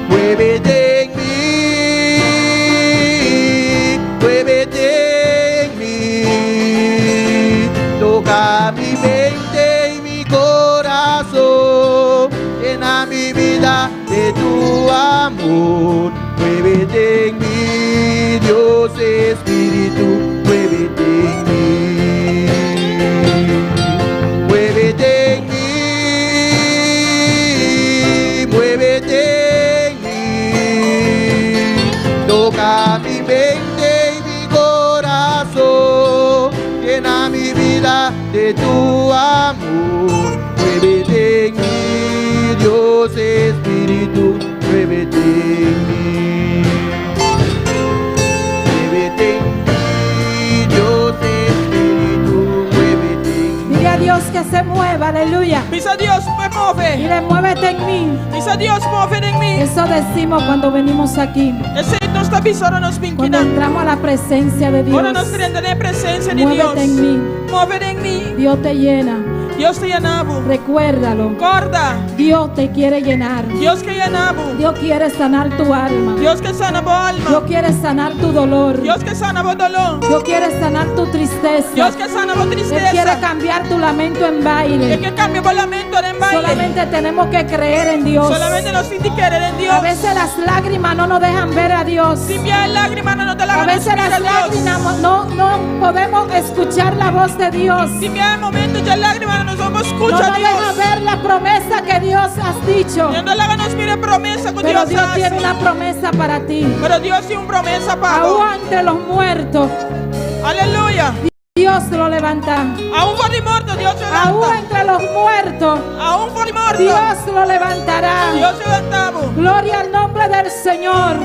Muévete en mí, muévete en mí. Toca mi mente y mi corazón. Llena mi vida de tu amor. Muévete en mí, Dios Espíritu, muévete en mí. Muévete en mí, muévete en mí. Toca mi mente y mi corazón. Llena mi vida de tu amor. Muévete en mí, Dios Espíritu, muévete en mí. Muévete en mí, Dios Espíritu, muévete en mí. Dile a Dios que se mueva, aleluya. Pisa Deus, me move. Dile, muévete en mí. Pisa Deus, move em mim. Eso decimos cuando venimos aquí. Esse nos está pisando nos Cuando vinquina. entramos a la presencia de Dios. Ora nós queremos ter a presença de Muévete Deus. en mí. Move em mim. Dios te llena. Dios te llenaba. Recuérdalo. Corda. Dios te quiere llenar. Dios que llenaba. Dios quiere sanar tu alma. Dios que sana tu alma. Dios quiere sanar tu dolor. Dios que sana tu dolor. Dios quiere sanar tu tristeza. Dios que sana tu Él quiere tristeza. cambiar tu lamento en Es baile. que cambia por lamento en baile. Solamente tenemos que creer en Dios. Solamente nos siente querer en Dios. A veces las lágrimas no nos dejan ver a Dios. Si bien lágrimas no te la A van a veces las Dios. lágrimas no podemos escuchar la voz de Dios. Si bien hay momentos de lágrimas no nos No escucha nos deja Dios. ver la promesa que Dios has dicho. Y no la nos mire promesa que Pero Dios Dios hace. tiene una promesa para ti. Pero Dios tiene una promesa para Aún vos. entre los muertos, Aleluya. Dios lo levanta. Aún por muerto Dios se Aún levanta. entre los muertos, Aún por muerto Dios lo levantará. Dios se levantaba. Gloria al nombre del Señor.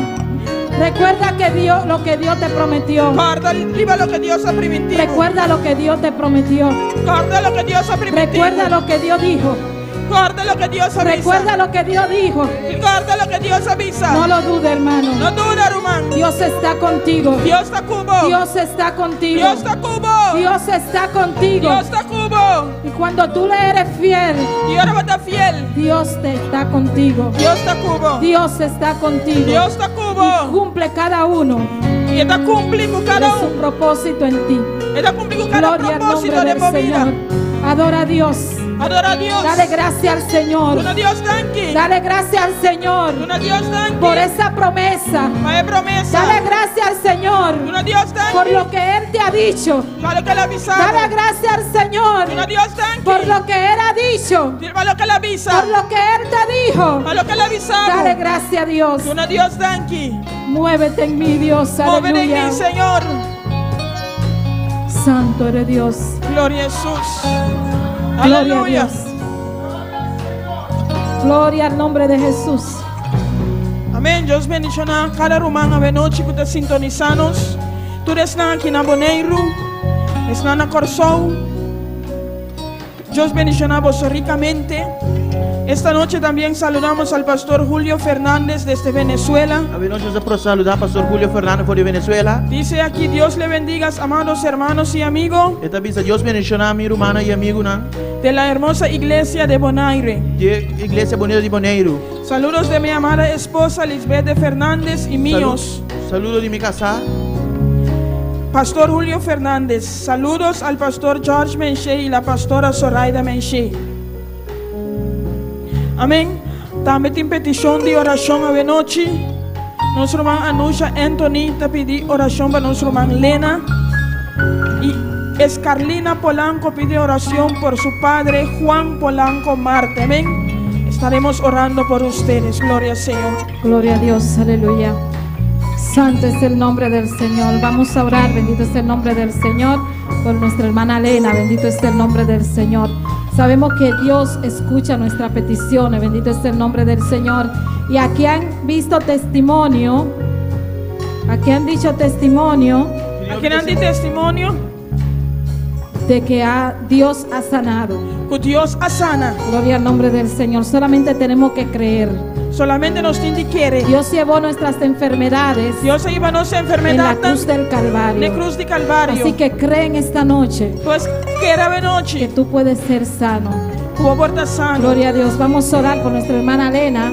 Recuerda que Dios, lo que Dios te prometió. Guarda viva lo que Dios ha permitido. Recuerda lo que Dios te prometió. Guarda lo que Dios ha permitido. Recuerda lo que Dios dijo. Guarda lo que Dios avisa. Recuerda lo que Dios dijo. Guarda lo que Dios avisa. No lo dudes, hermano. No duda, hermano. Dios está contigo. Dios está cubo. Dios está contigo. Dios está cubo. Dios está contigo. Dios está cubo. Y cuando tú le eres fiel, Y ahora va a estar fiel. Dios te está contigo. Dios está cubo. Dios está contigo. Dios está cubo. Cumple cada uno Y está cumpliendo de cada su uno. propósito en ti. Está cumpliendo cada Gloria al propósito nombre de del mi vida. Señor. Adora a Dios. Adora a Dios. Dale gracias al Señor. Una Dios tanque. Dale gracias al Señor Una Dios tanque. por esa promesa. Hay promesa. Dale gracias al Señor Una Dios tanque. por lo que Él te ha dicho. Para lo que le avisaba. Dale gracias al Señor Una Dios tanque. por lo que Él ha dicho. Para lo que le avisa. Por lo que Él te dijo. Para lo que le avisaba. Dale gracias a Dios. Una Dios tanque. Muévete en mí, Dios. Móvete en Aleluya. mí, Señor. Santo eres Dios. Gloria a Jesús. Gloria a Aleluya. Dios. Gloria al nombre de Jesús. Amén. Dios bendicionar cada rumano a noche que te sintonizanos. Tú estás aquí en Boneiro. Estás en Corsou. Dios bendicionar vos ricamente. Esta noche también saludamos al pastor Julio Fernández desde Venezuela. A ver, nosotros por saludar Pastor Julio Fernández de Venezuela. Dice aquí, Dios le bendiga, amados hermanos y amigos Esta visa Dios bendicionar a mi hermana y amigo na de la hermosa iglesia de Bonaire. de Iglesia Bonita de Boneiro. Saludos de mi amada esposa Lisbeth Fernández y míos. Saludo de mi casa. Pastor Julio Fernández. Saludos al pastor George Menche y la pastora Zoraida Menche. Amén. También tiene petición de oración a noche. Nuestro hermano Anusha Anthony te pide oración para nuestro hermano Lena. Y Escarlina Polanco pide oración por su padre Juan Polanco Marte. Amén. Estaremos orando por ustedes. Gloria al Señor. Gloria a Dios. Aleluya. Santo es el nombre del Señor. Vamos a orar. Bendito es el nombre del Señor. Por nuestra hermana Elena. Bendito es el nombre del Señor. Sabemos que Dios escucha nuestras peticiones. Bendito es el nombre del Señor. Y aquí han visto testimonio. Aquí han dicho testimonio Aquí hay testimonio de que Dios ha sanado. que Dios sana. Gloria al nombre del Señor. Solamente tenemos que creer. Solamente nos quiere. Dios llevó nuestras enfermedades Dios se lleva nuestra en la enfermedad cruz del en la Calvario. cruz de Calvario. Así que cree en esta noche Pues que era de que noche. tú puedes ser sano. Como porta sano. Gloria a Dios. Vamos a orar por nuestra hermana Elena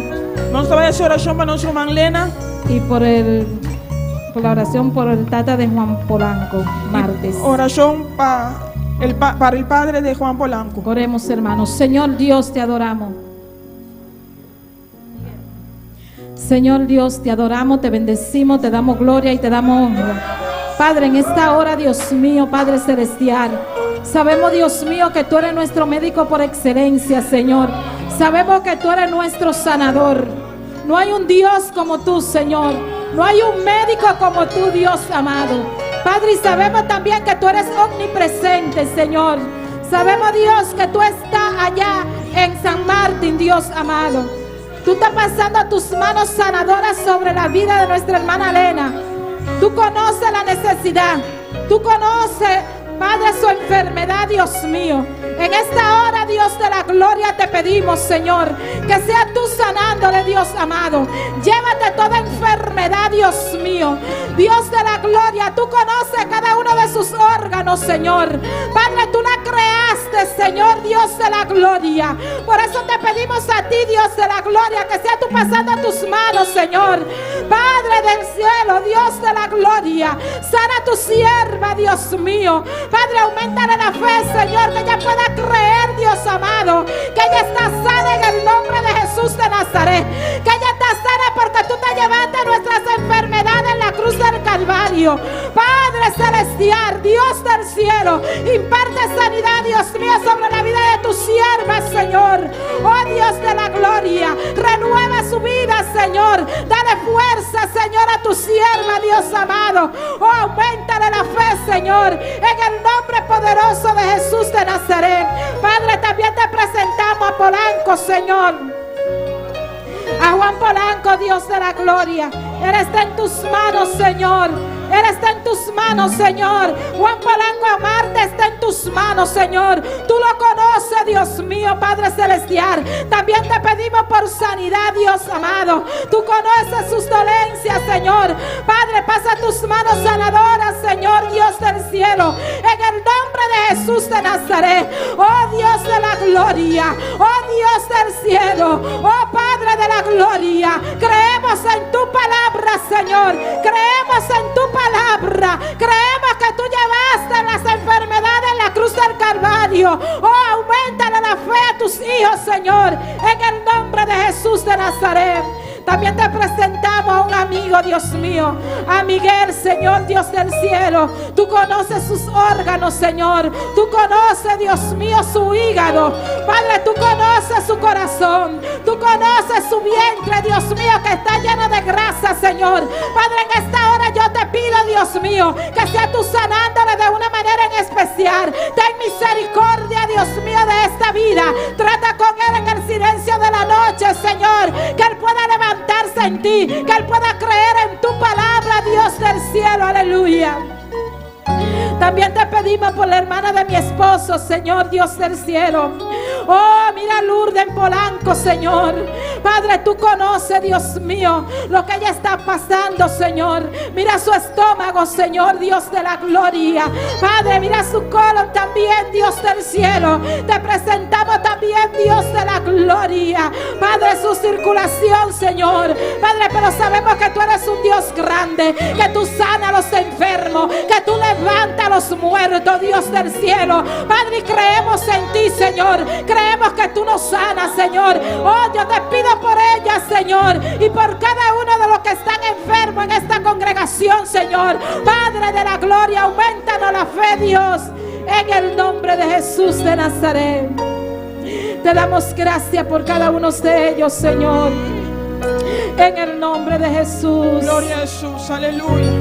Vamos a hacer oración para nuestra hermana Lena. y por la oración por el tata de Juan Polanco Martes. Oración para el padre de Juan Polanco. Oremos, hermanos. Señor Dios, te adoramos. Señor Dios, te adoramos, te bendecimos, te damos gloria y te damos honra. Padre, en esta hora, Dios mío, Padre celestial, sabemos, Dios mío, que tú eres nuestro médico por excelencia, Señor. Sabemos que tú eres nuestro sanador. No hay un Dios como tú, Señor. No hay un médico como tú, Dios amado. Padre, y sabemos también que tú eres omnipresente, Señor. Sabemos, Dios, que tú estás allá en San Martín, Dios amado. Tú estás pasando a tus manos sanadoras sobre la vida de nuestra hermana Elena. Tú conoces la necesidad. Tú conoces, Padre, su enfermedad, Dios mío. En esta hora, Dios de la gloria, te pedimos, Señor, que sea tú sanándole, Dios amado. Llévate toda enfermedad sanidad, Dios mío. Dios de la gloria, tú conoces cada uno de sus órganos, Señor. Padre, tú la creaste, Señor, Dios de la gloria. Por eso te pedimos a ti, Dios de la gloria, que sea tú pasando a tus manos, Señor. Padre del cielo, Dios de la gloria, sana a tu sierva, Dios mío. Padre, aumentale la fe, Señor, que ella pueda creer, Dios amado, que ella está sana en el nombre de Jesús de Nazaret. Que ella está sana porque tú te llevaste nuestras enfermedades en la cruz del Calvario. Padre celestial, Dios del cielo, imparte sanidad, Dios mío, sobre la vida de tu sierva, Señor. Oh Dios de la gloria, renueva su vida, Señor. Dale fuerza, Señor, a tu sierva, Dios amado. Oh, aumentale la fe, Señor, en el nombre poderoso de Jesús de Nazaret. Padre, también te presentamos a Polanco, Señor. A Juan Polanco, Dios de la gloria. Él está en tus manos, Señor. Él está en tus manos, Señor. Juan Polanco, amarte está en tus manos, Señor. Tú lo conoces, Dios mío, Padre celestial. También te pedimos por sanidad, Dios amado. Tú conoces sus dolencias, Señor. Padre, pasa tus manos sanadoras, Señor, Dios del cielo. En el nombre de Jesús de Nazaret. Oh Dios de la gloria. Oh Dios del cielo. Oh Padre de la gloria. Creemos en tu palabra, Señor. Creemos en tu palabra. Creemos que tú llevaste las enfermedades en la cruz del Calvario. Oh, aumentale la fe a tus hijos, Señor, en el nombre de Jesús de Nazaret. También te presentamos a un amigo, Dios mío, a Miguel, Señor, Dios del cielo. Tú conoces sus órganos, Señor. Tú conoces, Dios mío, su hígado. Padre, tú conoces su corazón. Tú conoces su vientre, Dios mío, que está lleno de grasa, Señor. Padre, en esta hora yo te pido, Dios mío, que sea tú sanándole de una manera en especial. Ten misericordia, Dios mío, de esta vida. Trata con él en el silencio de la noche, Señor, que él pueda levantarse en ti, que él pueda creer en tu palabra, Dios del cielo, aleluya. También te pedimos por la hermana de mi esposo, Señor, Dios del cielo. Oh, mira Lourdes en Polanco, Señor. Padre, tú conoces, Dios mío, lo que ella está pasando, Señor. Mira su estómago, Señor, Dios de la gloria. Padre, mira su colon también, Dios del cielo. Te presentamos también, Dios de la gloria. Padre, su circulación, Señor. Padre, pero sabemos que tú eres un Dios grande, que tú sanas a los enfermos, que tú levantas a los muertos, Dios del cielo. Padre, y creemos en ti, Señor. Creemos que tú nos sanas, Señor. Oh, yo te pido por ella, Señor, y por cada uno de los que están enfermos en esta congregación, Señor. Padre de la gloria, aumentanos la fe, Dios, en el nombre de Jesús de Nazaret. Te damos gracias por cada uno de ellos, Señor, en el nombre de Jesús. Gloria a Jesús, aleluia.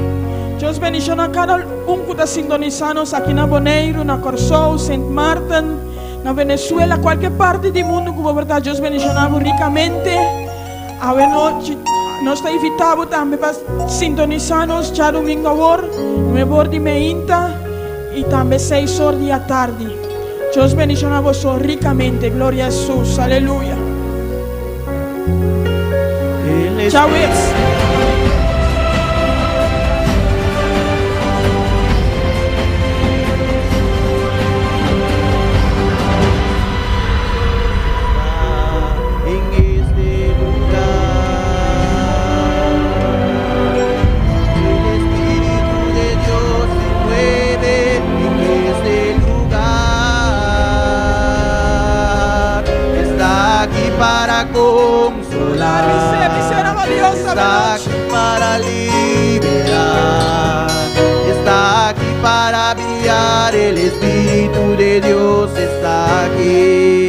Deus bendiga a cada um que está sintonizando aqui na Bonaire, na Corsou, Saint Martin, na Venezuela, qualquer parte do mundo que verdade Deus bendiga ricamente. A ver, nós está invitado também para sintonizar-nos já domingo agora, 9 horas de manhã e também 6 horas da tarde. Deus bendiga a vós ricamente. Glória a Jesus, aleluia. Tchau, para consolar, está aquí para liberar, está aquí para enviar, el Espíritu de Dios está aquí.